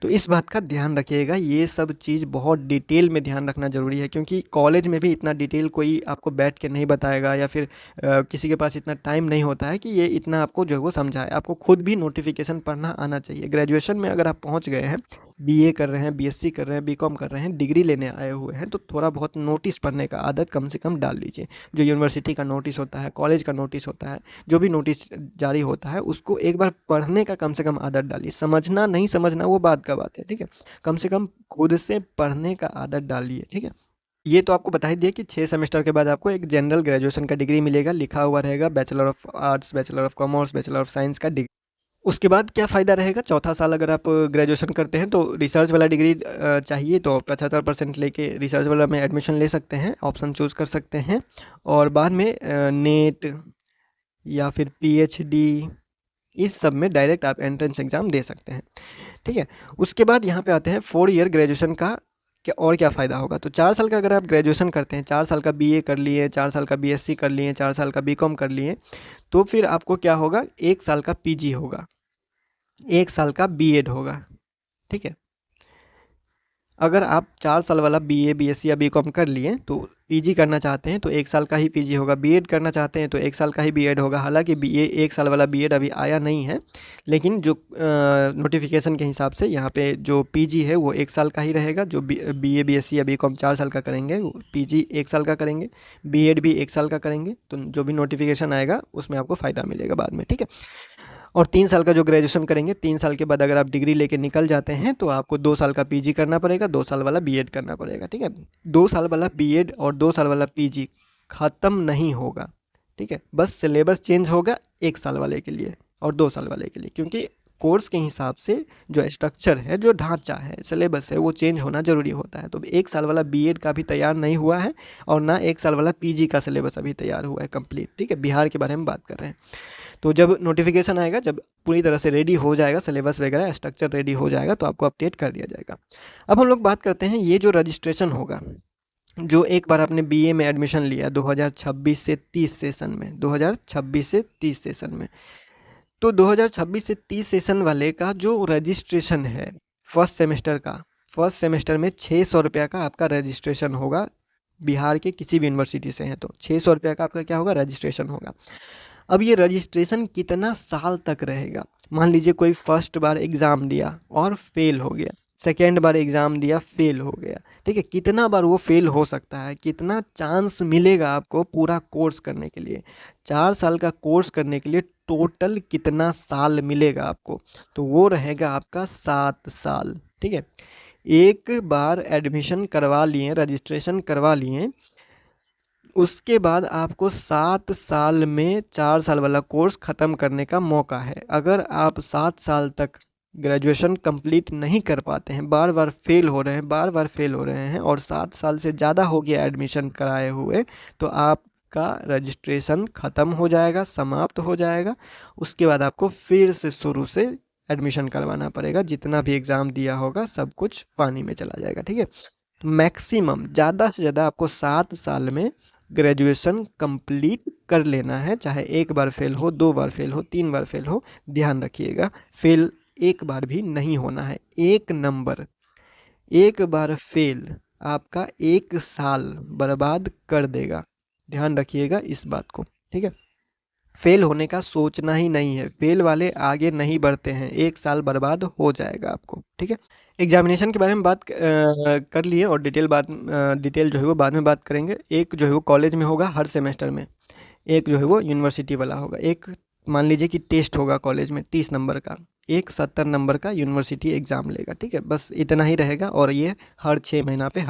Speaker 1: तो इस बात का ध्यान रखिएगा, ये सब चीज़ बहुत डिटेल में ध्यान रखना ज़रूरी है, क्योंकि कॉलेज में भी इतना डिटेल कोई आपको बैठ के नहीं बताएगा, या फिर किसी के पास इतना टाइम नहीं होता है कि ये इतना आपको जो है वो समझाए। आपको खुद भी नोटिफिकेशन पढ़ना आना चाहिए। ग्रेजुएशन में अगर आप पहुंच गए हैं, बीए कर रहे हैं, बीएससी कर रहे हैं, बीकॉम कर रहे हैं, डिग्री लेने आए हुए हैं, तो थोड़ा बहुत नोटिस पढ़ने का आदत कम से कम डाल लीजिए। जो यूनिवर्सिटी का नोटिस होता है, कॉलेज का नोटिस होता है, जो भी नोटिस जारी होता है, उसको एक बार पढ़ने का कम से कम आदत डालिए। समझना नहीं समझना वो बात का बात है, ठीक है। कम से कम खुद से पढ़ने का आदत डालिए, ठीक है। ये तो आपको बता ही दिया कि 6 सेमेस्टर के बाद आपको एक जनरल ग्रेजुएशन का डिग्री मिलेगा, लिखा हुआ रहेगा bachelor of arts, bachelor of commerce, bachelor of science का डिग्री। उसके बाद क्या फ़ायदा रहेगा, चौथा साल अगर आप ग्रेजुएशन करते हैं तो रिसर्च वाला डिग्री चाहिए, तो 75% लेके रिसर्च वाला में एडमिशन ले सकते हैं, ऑप्शन चूज़ कर सकते हैं। और बाद में नेट या फिर पीएचडी, इस सब में डायरेक्ट आप एंट्रेंस एग्ज़ाम दे सकते हैं। ठीक है, उसके बाद यहाँ पे आते हैं 4 ईयर ग्रेजुएशन का क्या और क्या फ़ायदा होगा। तो 4 साल का अगर आप ग्रेजुएशन करते हैं, 4 साल का बीए कर लिए, 4 साल का बीएससी कर लिए, 4 साल का बीकॉम कर लिए, तो फिर आपको क्या होगा, 1 साल का पीजी होगा, 1 साल का बीएड होगा। ठीक है, अगर आप 4 साल वाला बीए, बीएससी या बीकॉम कर लिए, तो पीजी करना चाहते हैं तो 1 साल का ही पीजी होगा, बीएड करना चाहते हैं तो 1 साल का ही बीएड होगा। हालांकि बीए 1 साल वाला बीएड अभी आया नहीं है, लेकिन जो नोटिफिकेशन के हिसाब से यहाँ पे जो पीजी है वो 1 साल का ही रहेगा। जो बीए, बीएससी या बीकॉम 4 साल का करेंगे, वो पीजी 1 साल का करेंगे, बीएड भी 1 साल का करेंगे। तो जो भी नोटिफिकेशन आएगा उसमें आपको फ़ायदा मिलेगा बाद में, ठीक है। और 3 साल का जो ग्रेजुएशन करेंगे, 3 साल के बाद अगर आप डिग्री लेके निकल जाते हैं तो आपको 2 साल का पीजी करना पड़ेगा, 2 साल वाला बीएड करना पड़ेगा। ठीक है, 2 साल वाला बीएड और 2 साल वाला पीजी ख़त्म नहीं होगा, ठीक है। बस सिलेबस चेंज होगा 1 साल वाले के लिए और 2 साल वाले के लिए, क्योंकि कोर्स के हिसाब से जो स्ट्रक्चर है, जो ढांचा है, सिलेबस है, वो चेंज होना ज़रूरी होता है। तो 1 साल वाला बीएड का भी तैयार नहीं हुआ है और ना 1 साल वाला पीजी का सिलेबस अभी तैयार हुआ है कंप्लीट, ठीक है। बिहार के बारे में बात कर रहे हैं। तो जब नोटिफिकेशन आएगा, जब पूरी तरह से रेडी हो जाएगा, सिलेबस वगैरह स्ट्रक्चर रेडी हो जाएगा, तो आपको अपडेट कर दिया जाएगा। अब हम लोग बात करते हैं, ये जो रजिस्ट्रेशन होगा, जो एक बार आपने बीए में एडमिशन लिया 2026 से 30 सेशन में, 2026 से 30 सेशन में, तो 2026 से 30 सेशन वाले का जो रजिस्ट्रेशन है फर्स्ट सेमेस्टर का, फर्स्ट सेमेस्टर में 600 रुपया का आपका रजिस्ट्रेशन होगा। बिहार के किसी भी यूनिवर्सिटी से हैं तो 600 रुपया का आपका क्या होगा, रजिस्ट्रेशन होगा। अब ये रजिस्ट्रेशन कितना साल तक रहेगा, मान लीजिए कोई फर्स्ट बार एग्ज़ाम दिया और फेल हो गया, सेकेंड बार एग्ज़ाम दिया फेल हो गया, ठीक है। कितना बार वो फेल हो सकता है, कितना चांस मिलेगा आपको पूरा कोर्स करने के लिए, 4 साल का कोर्स करने के लिए टोटल कितना साल मिलेगा आपको, तो वो रहेगा आपका 7 साल, ठीक है। एक बार एडमिशन करवा लिए, रजिस्ट्रेशन करवा लिए, उसके बाद आपको 7 साल में 4 साल वाला कोर्स ख़त्म करने का मौका है। अगर आप 7 साल तक ग्रेजुएशन कंप्लीट नहीं कर पाते हैं, बार बार फेल हो रहे हैं, बार बार फेल हो रहे हैं, और 7 साल से ज़्यादा हो गया एडमिशन कराए हुए, तो आपका रजिस्ट्रेशन ख़त्म हो जाएगा, समाप्त हो जाएगा। उसके बाद आपको फिर से शुरू से एडमिशन करवाना पड़ेगा, जितना भी एग्ज़ाम दिया होगा सब कुछ पानी में चला जाएगा, ठीक है। तो मैक्सिमम ज़्यादा से ज़्यादा आपको 7 साल में ग्रेजुएशन कंप्लीट कर लेना है, चाहे एक बार फेल हो, 2 बार फेल हो, 3 बार फेल हो। ध्यान रखिएगा, फेल एक बार भी नहीं होना है। एक नंबर, एक बार फेल आपका 1 साल बर्बाद कर देगा, ध्यान रखिएगा इस बात को। ठीक है। फेल होने का सोचना ही नहीं है, फेल वाले आगे नहीं बढ़ते हैं, 1 साल बर्बाद हो जाएगा आपको, ठीक है। एग्जामिनेशन के बारे में बात कर लिए और डिटेल जो है वो बाद में बात करेंगे। एक जो है वो कॉलेज में होगा हर सेमेस्टर में, एक जो है वो यूनिवर्सिटी वाला होगा। एक मान लीजिए कि टेस्ट होगा कॉलेज में 30 नंबर का, एक 70 नंबर का यूनिवर्सिटी एग्ज़ाम लेगा, ठीक है। बस इतना ही रहेगा और ये हर 6 महीना पे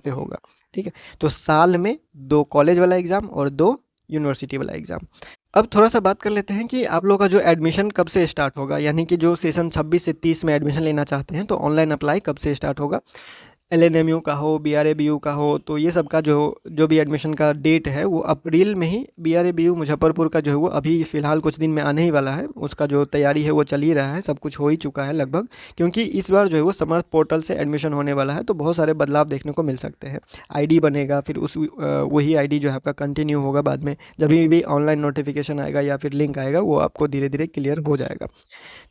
Speaker 1: होगा, ठीक है। तो साल में 2 कॉलेज वाला एग्ज़ाम और 2 यूनिवर्सिटी वाला एग्ज़ाम। अब थोड़ा-सा बात कर लेते हैं कि आप लोगों का जो एडमिशन कब से स्टार्ट होगा, यानी कि जो सेशन 26 से 30 में एडमिशन लेना चाहते हैं, तो ऑनलाइन अप्लाई कब से स्टार्ट होगा। एलएनएमयू का हो, बीआरएबीयू का हो, तो ये सब का जो जो भी एडमिशन का डेट है वो अप्रैल में ही, बीआरएबीयू मुजफ्फरपुर का जो है वो अभी फ़िलहाल कुछ दिन में आने ही वाला है, उसका जो तैयारी है वो चल ही रहा है, सब कुछ हो ही चुका है लगभग। क्योंकि इस बार जो है वो समर्थ पोर्टल से एडमिशन होने वाला है, तो बहुत सारे बदलाव देखने को मिल सकते हैं। आईडी बनेगा, फिर वही आईडी जो है आपका कंटिन्यू होगा बाद में, जब भी ऑनलाइन नोटिफिकेशन आएगा या फिर लिंक आएगा वो आपको धीरे-धीरे क्लियर हो जाएगा।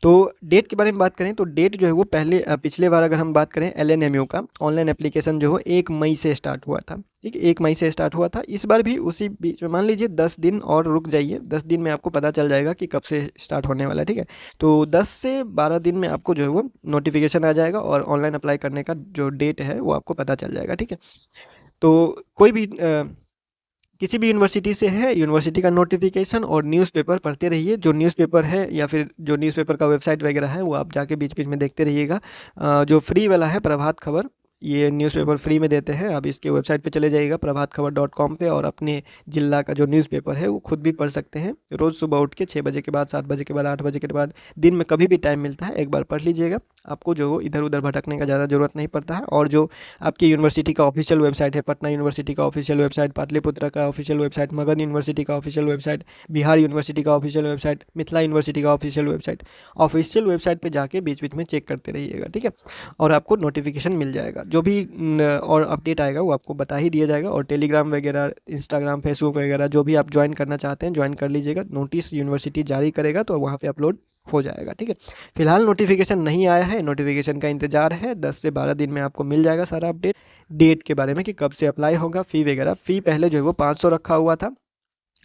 Speaker 1: तो डेट के बारे में बात करें तो डेट जो है वो पहले पिछले बार अगर हम बात करें एलएनएमयू का ऑनलाइन एप्लीकेशन जो है 1 मई से स्टार्ट हुआ था, ठीक है। 1 मई से स्टार्ट हुआ था। इस बार भी उसी बीच में मान लीजिए 10 दिन और रुक जाइए, 10 दिन में आपको पता चल जाएगा कि कब से स्टार्ट होने वाला है, ठीक है। तो 10 से 12 दिन में आपको जो है वो नोटिफिकेशन आ जाएगा और ऑनलाइन अप्लाई करने का जो डेट है वो आपको पता चल जाएगा, ठीक है। तो कोई भी किसी भी यूनिवर्सिटी से है, यूनिवर्सिटी का नोटिफिकेशन और न्यूज़पेपर पढ़ते रहिए। जो न्यूज़पेपर है या फिर जो न्यूज़पेपर का वेबसाइट वगैरह है वो आप जाके बीच-बीच में देखते रहिएगा। जो फ्री वाला है प्रभात खबर, ये न्यूज़पेपर फ्री में देते हैं। आप इसके वेबसाइट पे चले जाइएगा प्रभातखबर.com पे और अपने जिला का जो न्यूज़पेपर है वो खुद भी पढ़ सकते हैं। रोज़ सुबह उठ के 6 बजे के बाद, 7 बजे के बाद, 8 बजे के बाद, दिन में कभी भी टाइम मिलता है एक बार पढ़ लीजिएगा। आपको जो इधर-उधर भटकने का ज़्यादा ज़रूरत नहीं पड़ता है। और जो आपकी यूनिवर्सिटी का ऑफिशियल वेबसाइट है, पटना यूनिवर्सिटी का ऑफिशियल वेबसाइट, पाटलिपुत्र का ऑफिशियल वेबसाइट, मगध यूनिवर्सिटी का ऑफिशियल वेबसाइट, बिहार यूनिवर्सिटी का ऑफिशियल वेबसाइट, मिथिला यूनिवर्सिटी का ऑफिशियल वेबसाइट पे जाके बीच-बीच में चेक करते रहिएगा, ठीक है। और आपको नोटिफिकेशन मिल जाएगा। जो भी और अपडेट आएगा वो आपको बता ही दिया जाएगा। और टेलीग्राम वगैरह, इंस्टाग्राम, फेसबुक वगैरह जो भी आप ज्वाइन करना चाहते हैं ज्वाइन कर लीजिएगा। नोटिस यूनिवर्सिटी जारी करेगा तो वहाँ पे अपलोड हो जाएगा, ठीक है। फिलहाल नोटिफिकेशन नहीं आया है, नोटिफिकेशन का इंतजार है। 10 से 12 दिन में आपको मिल जाएगा सारा अपडेट। डेट के बारे में कि कब से अप्लाई होगा, फ़ी वगैरह। फ़ी पहले जो है वो 500 रखा हुआ था,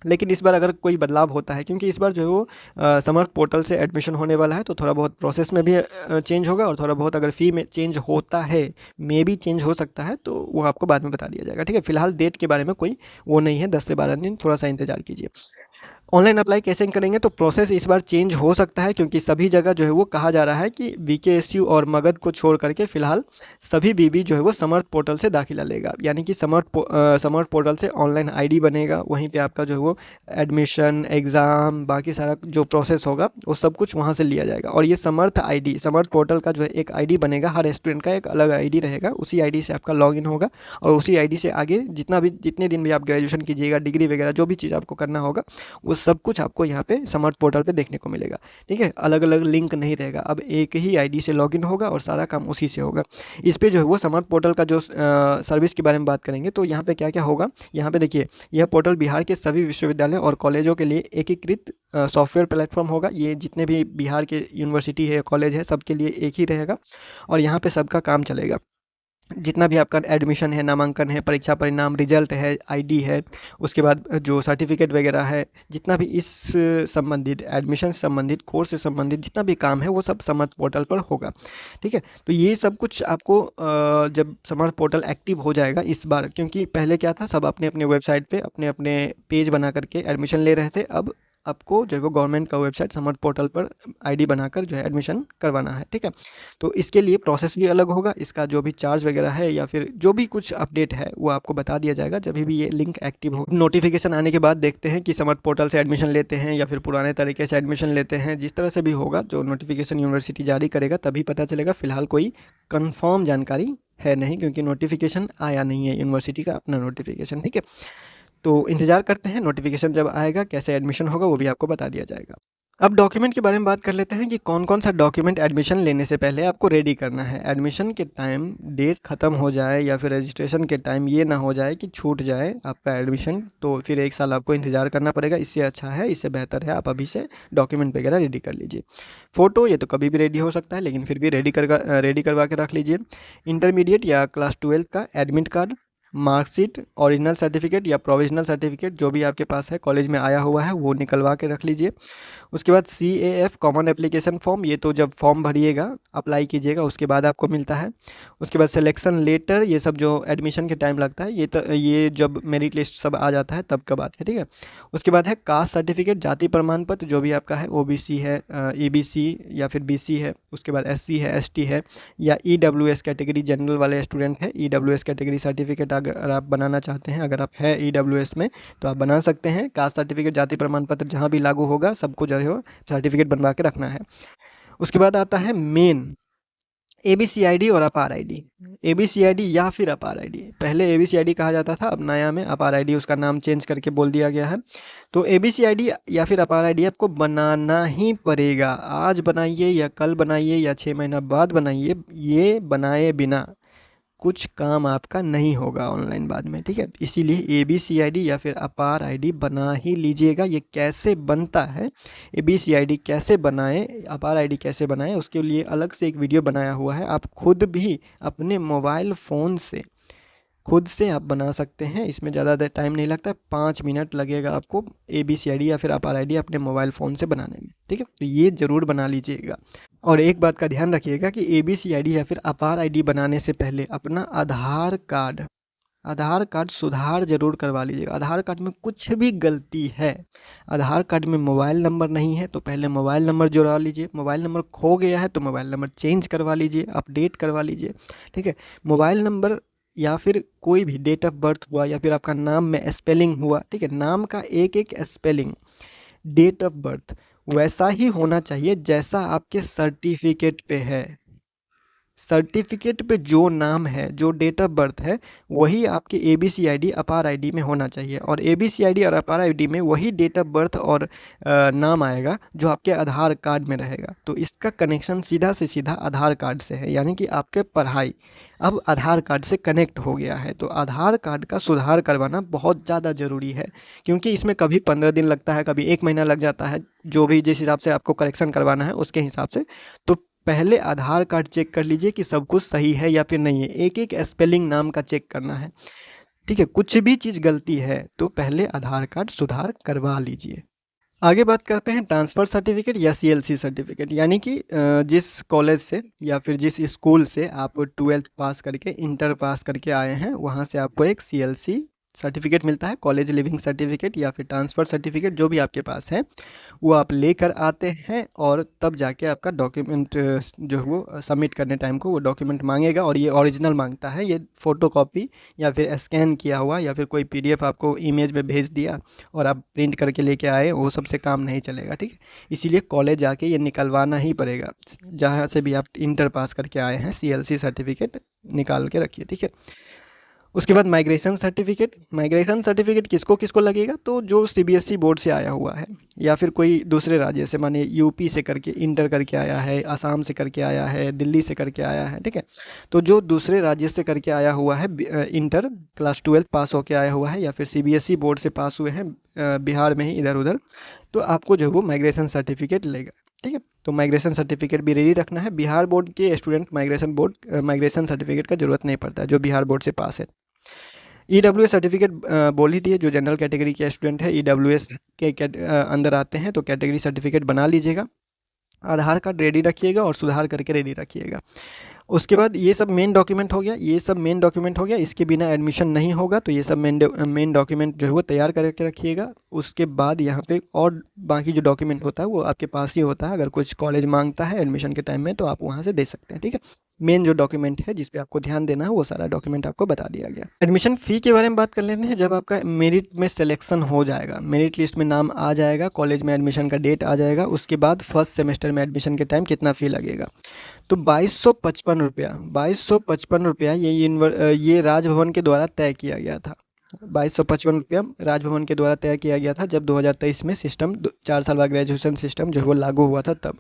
Speaker 1: लेकिन इस बार अगर कोई बदलाव होता है, क्योंकि इस बार जो है वो समर्थ पोर्टल से एडमिशन होने वाला है, तो थोड़ा बहुत प्रोसेस में भी चेंज होगा और थोड़ा बहुत अगर फ़ी में चेंज होता है, मे बी चेंज हो सकता है, तो वो आपको बाद में बता दिया जाएगा, ठीक है। फिलहाल डेट के बारे में कोई वो नहीं है, 10 से 12 दिन थोड़ा सा इंतजार कीजिए। ऑनलाइन अप्लाई कैसे करेंगे, तो प्रोसेस इस बार चेंज हो सकता है, क्योंकि सभी जगह जो है वो कहा जा रहा है कि वीकेएसयू और मगध को छोड़ करके फिलहाल सभी बीबी जो है वो समर्थ पोर्टल से दाखिला लेगा। यानी कि समर्थ पोर्टल से ऑनलाइन आईडी बनेगा, वहीं पे आपका जो है वो एडमिशन, एग्ज़ाम, बाकी सारा जो प्रोसेस होगा वो सब कुछ वहाँ से लिया जाएगा। और ये समर्थ पोर्टल का जो है एक आईडी बनेगा, हर स्टूडेंट का एक अलग आईडी रहेगा, उसी आईडी से आपका लॉगिन होगा और उसी आईडी से आगे जितने दिन भी आप ग्रेजुएशन कीजिएगा, डिग्री वगैरह जो भी चीज़ आपको करना होगा वो सब कुछ आपको यहाँ पे समर्थ पोर्टल पे देखने को मिलेगा, ठीक है। अलग अलग लिंक नहीं रहेगा, अब एक ही आईडी से लॉगिन होगा और सारा काम उसी से होगा। इस पे जो है वो समर्थ पोर्टल का जो सर्विस के बारे में बात करेंगे, तो यहाँ पे क्या क्या होगा। यहाँ पे देखिए, यह पोर्टल बिहार के सभी विश्वविद्यालय और कॉलेजों के लिए एकीकृत सॉफ्टवेयर प्लेटफॉर्म होगा। ये जितने भी बिहार के यूनिवर्सिटी है, कॉलेज है, सबके लिए एक ही रहेगा और यहाँ पे सबका काम चलेगा। जितना भी आपका एडमिशन है, नामांकन है, परीक्षा परिणाम, रिजल्ट है, आईडी है, उसके बाद जो सर्टिफिकेट वगैरह है, जितना भी इस संबंधित एडमिशन से संबंधित, कोर्स से संबंधित जितना भी काम है वो सब समर्थ पोर्टल पर होगा, ठीक है। तो ये सब कुछ आपको जब समर्थ पोर्टल एक्टिव हो जाएगा इस बार, क्योंकि पहले क्या था, सब अपने अपने वेबसाइट पे अपने अपने पेज बना करके एडमिशन ले रहे थे। अब आपको जो है वो गवर्नमेंट का वेबसाइट समर्थ पोर्टल पर आईडी बनाकर जो है एडमिशन करवाना है, ठीक है। तो इसके लिए प्रोसेस भी अलग होगा, इसका जो भी चार्ज वगैरह है या फिर जो भी कुछ अपडेट है वो आपको बता दिया जाएगा जब भी ये लिंक एक्टिव हो। नोटिफिकेशन आने के बाद देखते हैं कि समर्थ पोर्टल से एडमिशन लेते हैं या फिर पुराने तरीके से एडमिशन लेते हैं। जिस तरह से भी होगा, जो नोटिफिकेशन यूनिवर्सिटी जारी करेगा तभी पता चलेगा। फिलहाल कोई कन्फर्म जानकारी है नहीं, क्योंकि नोटिफिकेशन आया नहीं है यूनिवर्सिटी का अपना नोटिफिकेशन, ठीक है। तो इंतज़ार करते हैं, नोटिफिकेशन जब आएगा, कैसे एडमिशन होगा वो भी आपको बता दिया जाएगा। अब डॉक्यूमेंट के बारे में बात कर लेते हैं कि कौन-कौन सा डॉक्यूमेंट एडमिशन लेने से पहले आपको रेडी करना है। एडमिशन के टाइम डेट ख़त्म हो जाए या फिर रजिस्ट्रेशन के टाइम ये ना हो जाए कि छूट जाए आपका एडमिशन, तो फिर 1 साल आपको इंतज़ार करना पड़ेगा। इससे अच्छा है, इससे बेहतर है आप अभी से डॉक्यूमेंट वगैरह रेडी कर लीजिए। फ़ोटो ये तो कभी भी रेडी हो सकता है, लेकिन फिर भी रेडी करवा के रख लीजिए। इंटरमीडिएट या क्लास 12 का admit card, marksheet, original certificate या प्रोविजनल सर्टिफिकेट जो भी आपके पास है कॉलेज में आया हुआ है वो निकलवा के रख लीजिए। उसके बाद CAF कॉमन एप्लीकेशन फॉर्म, ये तो जब फॉर्म भरिएगा अप्लाई कीजिएगा उसके बाद आपको मिलता है। उसके बाद सिलेक्शन लेटर, ये सब जो एडमिशन के टाइम लगता है, ये जब मेरिट लिस्ट सब आ जाता है तब का बात है, ठीक है। उसके बाद है कास्ट सर्टिफिकेट, जाति प्रमाण पत्र जो भी आपका है, OBC है, EBC या फिर BC है, उसके बाद SC है, ST है, या EWS कैटेगरी जनरल वाले स्टूडेंट हैं, EWS कैटेगरी सर्टिफिकेट अगर आप बनाना चाहते हैं, अगर आप है EWS में तो आप बना सकते हैं। कास्ट सर्टिफिकेट, जाति प्रमाण पत्र जहाँ भी लागू होगा सबको जो है सर्टिफिकेट बनवा के रखना है। उसके बाद आता है मेन ABCID और अपार ID। ABCID या फिर अपार ID, पहले ABCID कहा जाता था, अब नया में अपार ID उसका नाम चेंज करके बोल दिया गया है। तो ABCID या फिर अपार ID आपको बनाना ही पड़ेगा। आज बनाइए या कल बनाइए या 6 महीना बाद बनाइए, ये बनाए बिना कुछ काम आपका नहीं होगा ऑनलाइन बाद में, ठीक है। इसीलिए ABCID या फिर अपार ID बना ही लीजिएगा। ये कैसे बनता है, ABCID कैसे बनाएं, अपार ID कैसे बनाएं, उसके लिए अलग से एक वीडियो बनाया हुआ है। आप खुद भी अपने मोबाइल फ़ोन से खुद से आप बना सकते हैं, इसमें ज़्यादा टाइम नहीं लगता, 5 मिनट लगेगा आपको ABCID या फिर अपार ID अपने मोबाइल फ़ोन से बनाने में, ठीक है। तो ये ज़रूर बना लीजिएगा। और एक बात का ध्यान रखिएगा कि ABCID या फिर अपार ID बनाने से पहले अपना आधार कार्ड सुधार जरूर करवा लीजिएगा। आधार कार्ड में कुछ भी गलती है, आधार कार्ड में मोबाइल नंबर नहीं है तो पहले मोबाइल नंबर जुड़वा लीजिए, मोबाइल नंबर खो गया है तो मोबाइल नंबर चेंज करवा लीजिए, अपडेट करवा लीजिए, ठीक है। मोबाइल नंबर या फिर कोई भी डेट ऑफ बर्थ हुआ या फिर आपका नाम में स्पेलिंग हुआ, ठीक है, नाम का एक एक स्पेलिंग, डेट ऑफ बर्थ वैसा ही होना चाहिए जैसा आपके सर्टिफिकेट पे है। सर्टिफिकेट पे जो नाम है, जो डेट ऑफ बर्थ है, वही आपके ABCID अपार ID में होना चाहिए। और ABCID और अपार ID में वही डेट ऑफ बर्थ और नाम आएगा जो आपके आधार कार्ड में रहेगा। तो इसका कनेक्शन सीधा से सीधा आधार कार्ड से है, यानी कि आपके पढ़ाई अब आधार कार्ड से कनेक्ट हो गया है। तो आधार कार्ड का सुधार करवाना बहुत ज़्यादा ज़रूरी है, क्योंकि इसमें कभी 15 दिन लगता है, कभी 1 महीना लग जाता है, जो भी जिस हिसाब से आपको करेक्शन करवाना है उसके हिसाब से। तो पहले आधार कार्ड चेक कर लीजिए कि सब कुछ सही है या फिर नहीं है, एक एक स्पेलिंग नाम का चेक करना है, ठीक है। कुछ भी चीज़ गलती है तो पहले आधार कार्ड सुधार करवा लीजिए। आगे बात करते हैं ट्रांसफ़र सर्टिफिकेट या CLC सर्टिफिकेट, यानी कि जिस कॉलेज से या फिर जिस स्कूल से आप 12th पास करके इंटर पास करके आए हैं, वहाँ से आपको एक CLC सर्टिफिकेट मिलता है, कॉलेज लिविंग सर्टिफिकेट या फिर ट्रांसफ़र सर्टिफिकेट जो भी आपके पास है वो आप लेकर आते हैं, और तब जाके आपका डॉक्यूमेंट जो है वो सबमिट करने टाइम को वो डॉक्यूमेंट मांगेगा। और ये ओरिजिनल मांगता है, ये फ़ोटोकॉपी या फिर स्कैन किया हुआ या फिर कोई PDF आपको इमेज में भेज दिया और आप प्रिंट करके लेके आए, वो सबसे काम नहीं चलेगा, ठीक है। इसीलिए कॉलेज जाके ये निकलवाना ही पड़ेगा, जहाँ से भी आप इंटर पास करके आए हैं CLC सर्टिफिकेट निकाल के रखिए, ठीक है। उसके बाद माइग्रेशन सर्टिफिकेट किसको किसको लगेगा, तो जो CBSE बोर्ड से आया हुआ है या फिर कोई दूसरे राज्य से, माने UP से करके इंटर करके आया है, आसाम से करके आया है, दिल्ली से करके आया है, ठीक है। तो जो दूसरे राज्य से करके आया हुआ है, इंटर क्लास 12 पास होके आया हुआ है या फिर CBSE बोर्ड से पास हुए हैं बिहार में ही इधर उधर, तो आपको जो है वो माइग्रेशन सर्टिफिकेट लेगा, ठीक है। तो माइग्रेशन सर्टिफिकेट भी रेडी रखना है। बिहार बोर्ड के स्टूडेंट माइग्रेशन सर्टिफिकेट का जरूरत नहीं पड़ता है, जो बिहार बोर्ड से पास है। EWS सर्टिफिकेट बोल ही दिए, जो जनरल कैटेगरी के स्टूडेंट है EWS के अंदर आते हैं तो कैटेगरी सर्टिफिकेट बना लीजिएगा। आधार कार्ड रेडी रखिएगा और सुधार करके रेडी रखिएगा। उसके बाद ये सब मेन डॉक्यूमेंट हो गया, इसके बिना एडमिशन नहीं होगा, तो ये सब मेन डॉक्यूमेंट जो है वो तैयार करके रखिएगा। उसके बाद यहाँ पे और बाकी जो डॉक्यूमेंट होता है वो आपके पास ही होता है, अगर कुछ कॉलेज मांगता है एडमिशन के टाइम में तो आप वहाँ से दे सकते हैं, ठीक है। मेन जो डॉक्यूमेंट है जिस पे आपको ध्यान देना है वो सारा डॉक्यूमेंट आपको बता दिया गया। एडमिशन फ़ी के बारे में बात कर लेते हैं। जब आपका मेरिट में सिलेक्शन हो जाएगा, मेरिट लिस्ट में नाम आ जाएगा, कॉलेज में एडमिशन का डेट आ जाएगा, उसके बाद फर्स्ट सेमेस्टर में एडमिशन के टाइम कितना फ़ी लगेगा, तो 2255 रुपया ये राजभवन के द्वारा तय किया गया था। 2255 रुपया राजभवन के द्वारा तय किया गया था जब 2023 में सिस्टम 4 साल बाद ग्रेजुएशन सिस्टम जो है वो लागू हुआ था तब,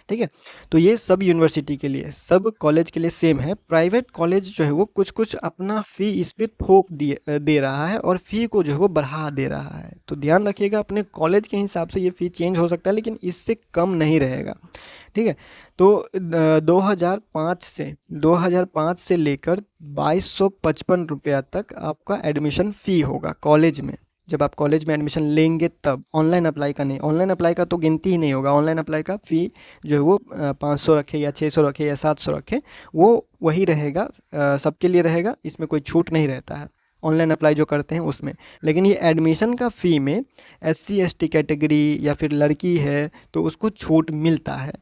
Speaker 1: ठीक है। तो ये सब यूनिवर्सिटी के लिए, सब कॉलेज के लिए सेम है। प्राइवेट कॉलेज जो है वो कुछ कुछ अपना फ़ी इस पर थोप दे रहा है और फ़ी को जो है वो बढ़ा दे रहा है। तो ध्यान रखिएगा, अपने कॉलेज के हिसाब से ये फ़ी चेंज हो सकता है लेकिन इससे कम नहीं रहेगा, ठीक है। तो 2005 से लेकर 2255 रुपया तक आपका एडमिशन फ़ी होगा कॉलेज में। जब आप कॉलेज में एडमिशन लेंगे तब, ऑनलाइन अप्लाई का नहीं। ऑनलाइन अप्लाई का तो गिनती ही नहीं होगा। ऑनलाइन अप्लाई का फ़ी जो है वो 500 रखे या 600 रखे या 700 रखे, वो वही रहेगा, सबके लिए रहेगा, इसमें कोई छूट नहीं रहता है ऑनलाइन अप्लाई जो करते हैं उसमें। लेकिन ये एडमिशन का फ़ी में SC ST कैटेगरी या फिर लड़की है तो उसको छूट मिलता है,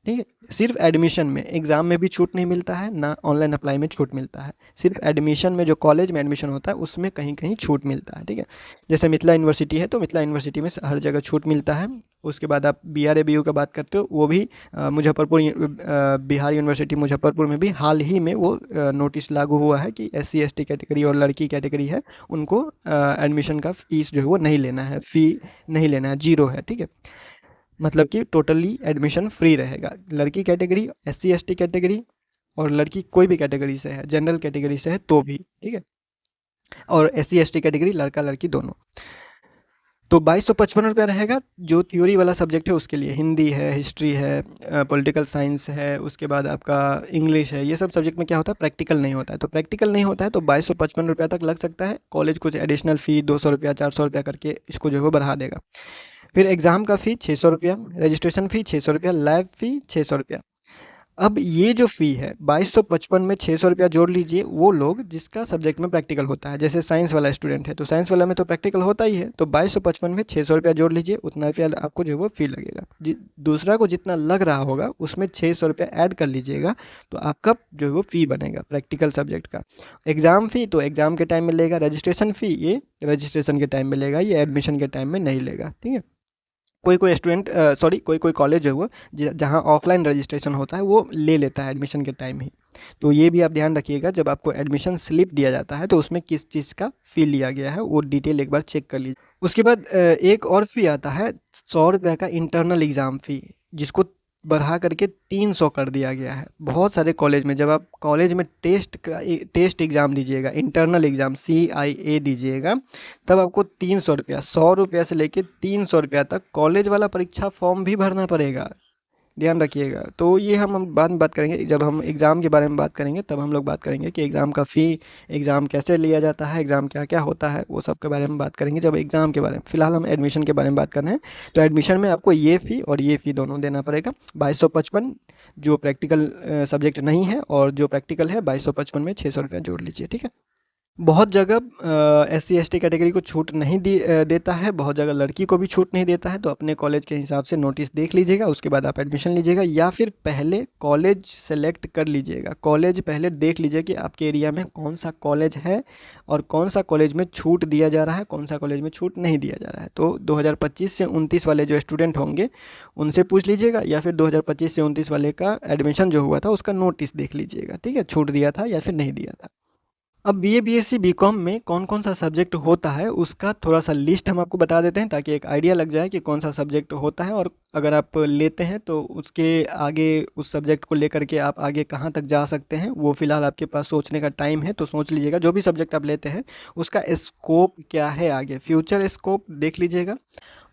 Speaker 1: ठीक है। सिर्फ एडमिशन में, एग्ज़ाम में भी छूट नहीं मिलता है, ना ऑनलाइन अप्लाई में छूट मिलता है। सिर्फ एडमिशन में, जो कॉलेज में एडमिशन होता है उसमें कहीं कहीं छूट मिलता है, ठीक है। जैसे मिथिला यूनिवर्सिटी है तो मिथिला यूनिवर्सिटी में हर जगह छूट मिलता है। उसके बाद आप BRABU का बात करते हो, वो भी मुजफ्फरपुर, बिहार यूनिवर्सिटी मुजफ्फरपुर में भी हाल ही में वो नोटिस लागू हुआ है कि SC ST कैटेगरी और लड़की कैटेगरी है उनको एडमिशन का फीस जो है वो नहीं लेना है, फ़ी नहीं लेना है, 0 है, ठीक है। मतलब कि टोटली एडमिशन फ्री रहेगा। लड़की कैटेगरी, SC ST कैटेगरी और लड़की कोई भी कैटेगरी से है, जनरल कैटेगरी से है तो भी, ठीक है। और SC ST कैटेगरी लड़का लड़की दोनों। तो 2255 रुपया रहेगा। जो थ्योरी वाला सब्जेक्ट है उसके लिए, हिंदी है, हिस्ट्री है, पॉलिटिकल साइंस है, उसके बाद आपका इंग्लिश है, ये सब सब्जेक्ट में क्या होता है, प्रैक्टिकल नहीं होता है। तो प्रैक्टिकल नहीं होता है तो 2255 रुपया तक लग सकता है। कॉलेज कुछ एडिशनल फ़ी 200 रुपया 400 रुपया करके इसको जो है वो बढ़ा देगा। फिर एग्ज़ाम का फ़ी 600 रुपया, रजिस्ट्रेशन फ़ी 600 रुपया, लैब फ़ी 600 रुपया। अब ये जो फ़ी है 2255 में 600 रुपया जोड़ लीजिए, वो लोग जिसका सब्जेक्ट में प्रैक्टिकल होता है, जैसे साइंस वाला स्टूडेंट है तो साइंस वाला में तो प्रैक्टिकल होता ही है, तो 2255 में 600 रुपया जोड़ लीजिए, उतना रुपया आपको जो है वो फ़ी लगेगा। दूसरा को जितना लग रहा होगा उसमें 600 रुपया ऐड कर लीजिएगा, तो आपका जो है वो फ़ी बनेगा प्रैक्टिकल सब्जेक्ट का। एग्ज़ाम फ़ी तो एग्ज़ाम के टाइम में लेगा, रजिस्ट्रेशन फ़ी ये रजिस्ट्रेशन के टाइम में लेगा, ये एडमिशन के टाइम में नहीं लेगा, ठीक है। कोई कोई स्टूडेंट, सॉरी, कोई कोई कॉलेज है वो जहाँ ऑफलाइन रजिस्ट्रेशन होता है वो ले लेता है एडमिशन के टाइम ही। तो ये भी आप ध्यान रखिएगा, जब आपको एडमिशन स्लिप दिया जाता है तो उसमें किस चीज़ का फ़ी लिया गया है वो डिटेल एक बार चेक कर लीजिए। उसके बाद एक और फ़ी आता है 100 रुपये का इंटरनल एग्ज़ाम फ़ी, जिसको बढ़ा करके 300 कर दिया गया है। बहुत सारे कॉलेज में, जब आप कॉलेज में टेस्ट एग्ज़ाम दीजिएगा, इंटरनल एग्ज़ाम CIA दीजिएगा, तब आपको 300 रुपया, 100 रुपया से लेके 300 रुपया तक कॉलेज वाला परीक्षा फॉर्म भी भरना पड़ेगा। ध्यान रखिएगा। तो ये हम बाद में बात करेंगे, जब हम एग्ज़ाम के बारे में बात करेंगे तब हम लोग बात करेंगे कि एग्ज़ाम का फ़ी, एग्ज़ाम कैसे लिया जाता है, एग्ज़ाम क्या क्या होता है, वो सब के बारे में बात करेंगे जब एग्ज़ाम के बारे में। फ़िलहाल हम एडमिशन के बारे में बात कर रहे हैं। तो एडमिशन में आपको ये फ़ी और ये फ़ी दोनों देना पड़ेगा। 2255 जो प्रैक्टिकल सब्जेक्ट नहीं है, और जो प्रैक्टिकल है 2255 में 600 रुपया जोड़ लीजिए, ठीक है। बहुत जगह SC ST कैटेगरी को छूट नहीं देता है, बहुत जगह लड़की को भी छूट नहीं देता है। तो अपने कॉलेज के हिसाब से नोटिस देख लीजिएगा, उसके बाद आप एडमिशन लीजिएगा, या फिर पहले कॉलेज सेलेक्ट कर लीजिएगा। कॉलेज पहले देख लीजिए कि आपके एरिया में कौन सा कॉलेज है और कौन सा कॉलेज में छूट दिया जा रहा है, कौन सा कॉलेज में छूट नहीं दिया जा रहा है। तो 2025 से 29 वाले जो स्टूडेंट होंगे उनसे पूछ लीजिएगा, या फिर 2025 से 29 वाले का एडमिशन जो हुआ था उसका नोटिस देख लीजिएगा, ठीक है, छूट दिया था या फिर नहीं दिया था। अब BA BSc BCom में कौन कौन सा सब्जेक्ट होता है उसका थोड़ा सा लिस्ट हम आपको बता देते हैं, ताकि एक आइडिया लग जाए कि कौन सा सब्जेक्ट होता है, और अगर आप लेते हैं तो उसके आगे, उस सब्जेक्ट को लेकर के आप आगे कहाँ तक जा सकते हैं, वो फ़िलहाल आपके पास सोचने का टाइम है। तो सोच लीजिएगा जो भी सब्जेक्ट आप लेते हैं उसका स्कोप क्या है, आगे फ्यूचर स्कोप देख लीजिएगा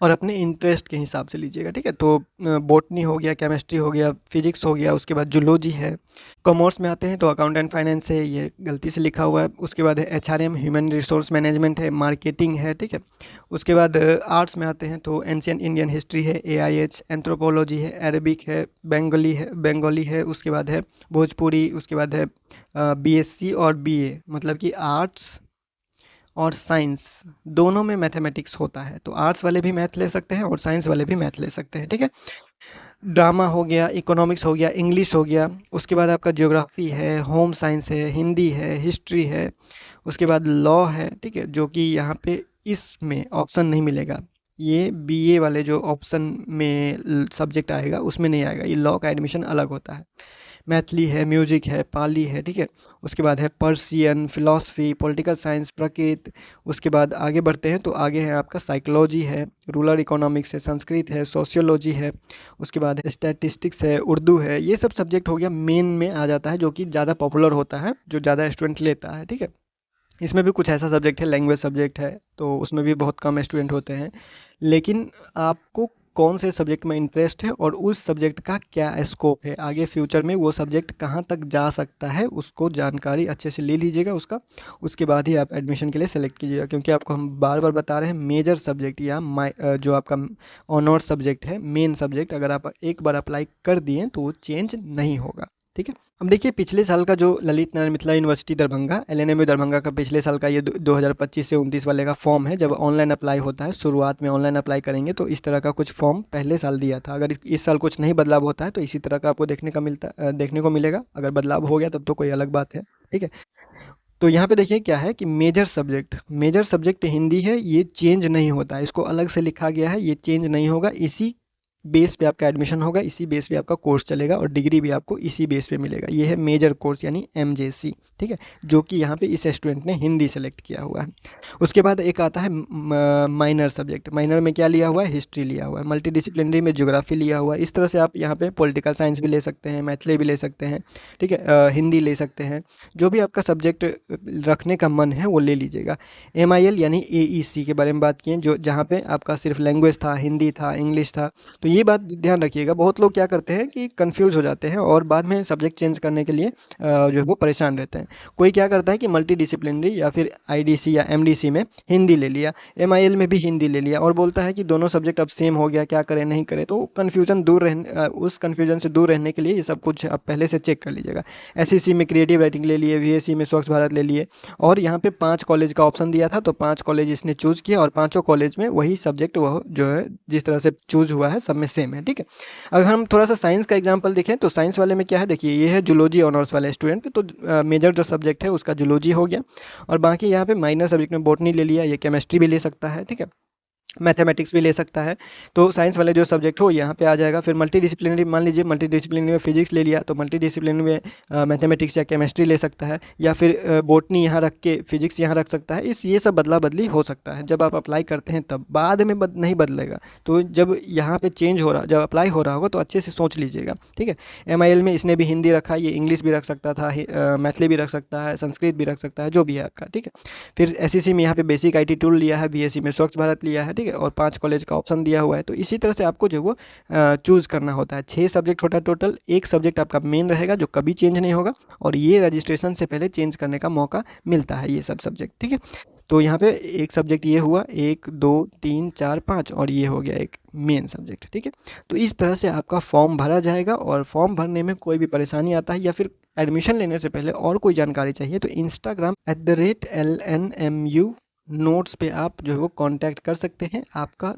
Speaker 1: और अपने इंटरेस्ट के हिसाब से लीजिएगा, ठीक है। तो बॉटनी हो गया, केमिस्ट्री हो गया, फिजिक्स हो गया, उसके बाद जूलॉजी है। कॉमर्स में आते हैं तो अकाउंटेंट फाइनेंस है, ये गलती से लिखा हुआ है। उसके बाद है HRM, ह्यूमन रिसोर्स मैनेजमेंट है, मार्केटिंग है, ठीक है। उसके बाद आर्ट्स में आते हैं तो एंशियंट इंडियन हिस्ट्री है, AIH, एंथ्रोपोलॉजी है, अरबिक है, बंगाली है, उसके बाद है भोजपुरी, उसके बाद है BSc और BA, मतलब कि आर्ट्स और साइंस दोनों में मैथमेटिक्स होता है। तो आर्ट्स वाले भी मैथ ले सकते हैं और साइंस वाले भी मैथ ले सकते हैं, ठीक है। ड्रामा हो गया, इकोनॉमिक्स हो गया, इंग्लिश हो गया, उसके बाद आपका ज्योग्राफी है, होम साइंस है, हिंदी है, हिस्ट्री है, उसके बाद लॉ है, ठीक है, जो कि यहाँ पे इसमें ऑप्शन नहीं मिलेगा। ये BA वाले जो ऑप्शन में सब्जेक्ट आएगा उसमें नहीं आएगा, ये लॉ का एडमिशन अलग होता है। मैथिली है, म्यूजिक है, पाली है, ठीक है। उसके बाद है पर्शियन, फिलॉसफी, पॉलिटिकल साइंस, प्रकृत। उसके बाद आगे बढ़ते हैं तो आगे है आपका साइकोलॉजी है, रूरल इकोनॉमिक्स है, संस्कृत है, सोशियोलॉजी है, उसके बाद है स्टैटिस्टिक्स है, उर्दू है। ये सब सब्जेक्ट हो गया मेन में आ जाता है, जो कि ज़्यादा पॉपुलर होता है, जो ज़्यादा स्टूडेंट लेता है, ठीक है। इसमें भी कुछ ऐसा सब्जेक्ट है, लैंग्वेज सब्जेक्ट है, तो उसमें भी बहुत कम स्टूडेंट होते हैं। लेकिन आपको कौन से सब्जेक्ट में इंटरेस्ट है और उस सब्जेक्ट का क्या स्कोप है, आगे फ्यूचर में वो सब्जेक्ट कहाँ तक जा सकता है, उसको जानकारी अच्छे से ले लीजिएगा उसका। उसके बाद ही आप एडमिशन के लिए सेलेक्ट कीजिएगा, क्योंकि आपको हम बार बार बता रहे हैं मेजर सब्जेक्ट या जो आपका ऑनर्स सब्जेक्ट है, मेन सब्जेक्ट, अगर आप एक बार अप्लाई कर दिए तो वो चेंज नहीं होगा। ठीक है, अब देखिए पिछले साल का जो ललित नारायण मिथिला यूनिवर्सिटी दरभंगा एलएनएमयू दरभंगा का पिछले साल का ये 2025 से 29 वाले का फॉर्म है। जब ऑनलाइन अप्लाई होता है, शुरुआत में ऑनलाइन अप्लाई करेंगे तो इस तरह का कुछ फॉर्म पहले साल दिया था। अगर इस साल कुछ नहीं बदलाव होता है तो इसी तरह का आपको देखने को मिलेगा। अगर बदलाव हो गया तब तो कोई अलग बात है। ठीक है, तो यहाँ पे देखिए क्या है कि मेजर सब्जेक्ट हिंदी है, ये चेंज नहीं होता है, इसको अलग से लिखा गया है, ये चेंज नहीं होगा। इसी बेस पे आपका एडमिशन होगा, इसी बेस पे आपका कोर्स चलेगा और डिग्री भी आपको इसी बेस पे मिलेगा। ये है मेजर कोर्स यानी एमजेसी। ठीक है, जो कि यहाँ पे इस स्टूडेंट ने हिंदी सेलेक्ट किया हुआ है। उसके बाद एक आता है माइनर सब्जेक्ट। माइनर में क्या लिया हुआ है, हिस्ट्री लिया हुआ है। मल्टी डिसिप्लिनरी में ज्योग्राफी लिया हुआ है। इस तरह से आप यहाँ पे पॉलिटिकल साइंस भी ले सकते हैं, मैथली भी ले सकते हैं। ठीक है, हिंदी ले सकते हैं, जो भी आपका सब्जेक्ट रखने का मन है वो ले लीजिएगा। MIL यानी AEC के बारे में बात किए, जो जहाँ पे आपका सिर्फ लैंग्वेज था, हिंदी था, इंग्लिश था। तो ये बात ध्यान रखिएगा, बहुत लोग क्या करते हैं कि कंफ्यूज हो जाते हैं और बाद में सब्जेक्ट चेंज करने के लिए जो है वो परेशान रहते हैं। कोई क्या करता है कि मल्टी डिसिप्लिनरी या फिर IDC या MDC में हिंदी ले लिया, MIL में भी हिंदी ले लिया और बोलता है कि दोनों सब्जेक्ट अब सेम हो गया, क्या करें नहीं करें। तो उस कन्फ्यूजन से दूर रहने के लिए ये सब कुछ आप पहले से चेक कर लीजिएगा। SEC में क्रिएटिव राइटिंग ले लिए, VSC में स्वच्छ भारत ले लिए और यहाँ पे 5 कॉलेज का ऑप्शन दिया था, तो 5 कॉलेज इसने चूज़ किया और पाँचों कॉलेज में वही सब्जेक्ट वह जो है जिस तरह से चूज़ हुआ है सब में सेम है। ठीक है, अगर हम थोड़ा सा साइंस का एग्जांपल देखें तो साइंस वाले में क्या है, देखिए ये है जूलॉजी ऑनर्स वाले स्टूडेंट, तो मेजर जो सब्जेक्ट है उसका जूलॉजी हो गया और बाकी यहाँ पे माइनर सब्जेक्ट में बॉटनी ले लिया, ये केमिस्ट्री भी ले सकता है। ठीक है, मैथमेटिक्स भी ले सकता है। तो साइंस वाले जो सब्जेक्ट हो यहाँ पे आ जाएगा। फिर मल्टी डिसिप्लिनरी, मान लीजिए मल्टी डिसिप्लिनरी में फिजिक्स ले लिया तो मल्टी डिसिप्लिनरी में मैथमेटिक्स या केमिस्ट्री ले सकता है, या फिर बॉटनी यहाँ रख के फिजिक्स यहाँ रख सकता है। ये सब बदला बदली हो सकता है जब आप अप्लाई करते हैं तब, बाद में नहीं बदलेगा। तो जब यहाँ पे जब अप्लाई हो रहा होगा तो अच्छे से सोच लीजिएगा। ठीक है, MIL में इसने भी हिंदी रखा, ये इंग्लिश भी रख सकता था, मैथली भी रख सकता है, संस्कृत भी रख सकता है, जो भी है आपका। ठीक है, फिर SEC में यहाँ पे बेसिक IT टूल लिया है, BSc में स्वच्छ भारत लिया है। ठीक है, और 5 कॉलेज का ऑप्शन दिया हुआ है। तो इसी तरह से आपको जो वो चूज़ करना होता है। 6 सब्जेक्ट होता है टोटल, एक सब्जेक्ट आपका मेन रहेगा जो कभी चेंज नहीं होगा और ये रजिस्ट्रेशन से पहले चेंज करने का मौका मिलता है, ये सब सब्जेक्ट। ठीक है, तो यहाँ पे एक सब्जेक्ट ये हुआ, 1 2 3 4 5 और ये हो गया एक मेन सब्जेक्ट। ठीक है, तो इस तरह से आपका फॉर्म भरा जाएगा और फॉर्म भरने में कोई भी परेशानी आता है या फिर एडमिशन लेने से पहले और कोई जानकारी चाहिए तो Instagram @LNMU नोट्स पे आप जो है वो कांटेक्ट कर सकते हैं। आपका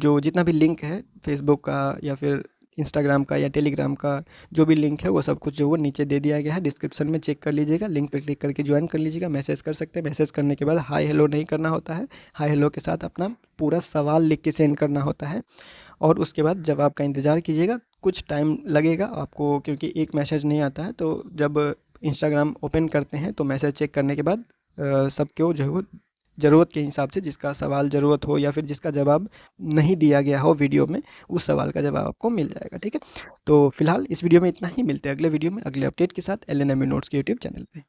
Speaker 1: जो जितना भी लिंक है फेसबुक का या फिर इंस्टाग्राम का या टेलीग्राम का, जो भी लिंक है वो सब कुछ जो वो नीचे दे दिया गया है, डिस्क्रिप्शन में चेक कर लीजिएगा, लिंक पे क्लिक करके ज्वाइन कर लीजिएगा। मैसेज कर सकते हैं, मैसेज करने के बाद हाय हेलो नहीं करना होता है, हाय हेलो के साथ अपना पूरा सवाल लिख के सेंड करना होता है और उसके बाद जवाब का इंतज़ार कीजिएगा। कुछ टाइम लगेगा आपको, क्योंकि एक मैसेज नहीं आता है। तो जब इंस्टाग्राम ओपन करते हैं तो मैसेज चेक करने के बाद सबको जो है वो ज़रूरत के हिसाब से जिसका सवाल ज़रूरत हो या फिर जिसका जवाब नहीं दिया गया हो वीडियो में, उस सवाल का जवाब आपको मिल जाएगा। ठीक है, तो फिलहाल इस वीडियो में इतना ही, मिलते हैं अगले वीडियो में अगले अपडेट के साथ LNMU नोट्स के यूट्यूब चैनल पे।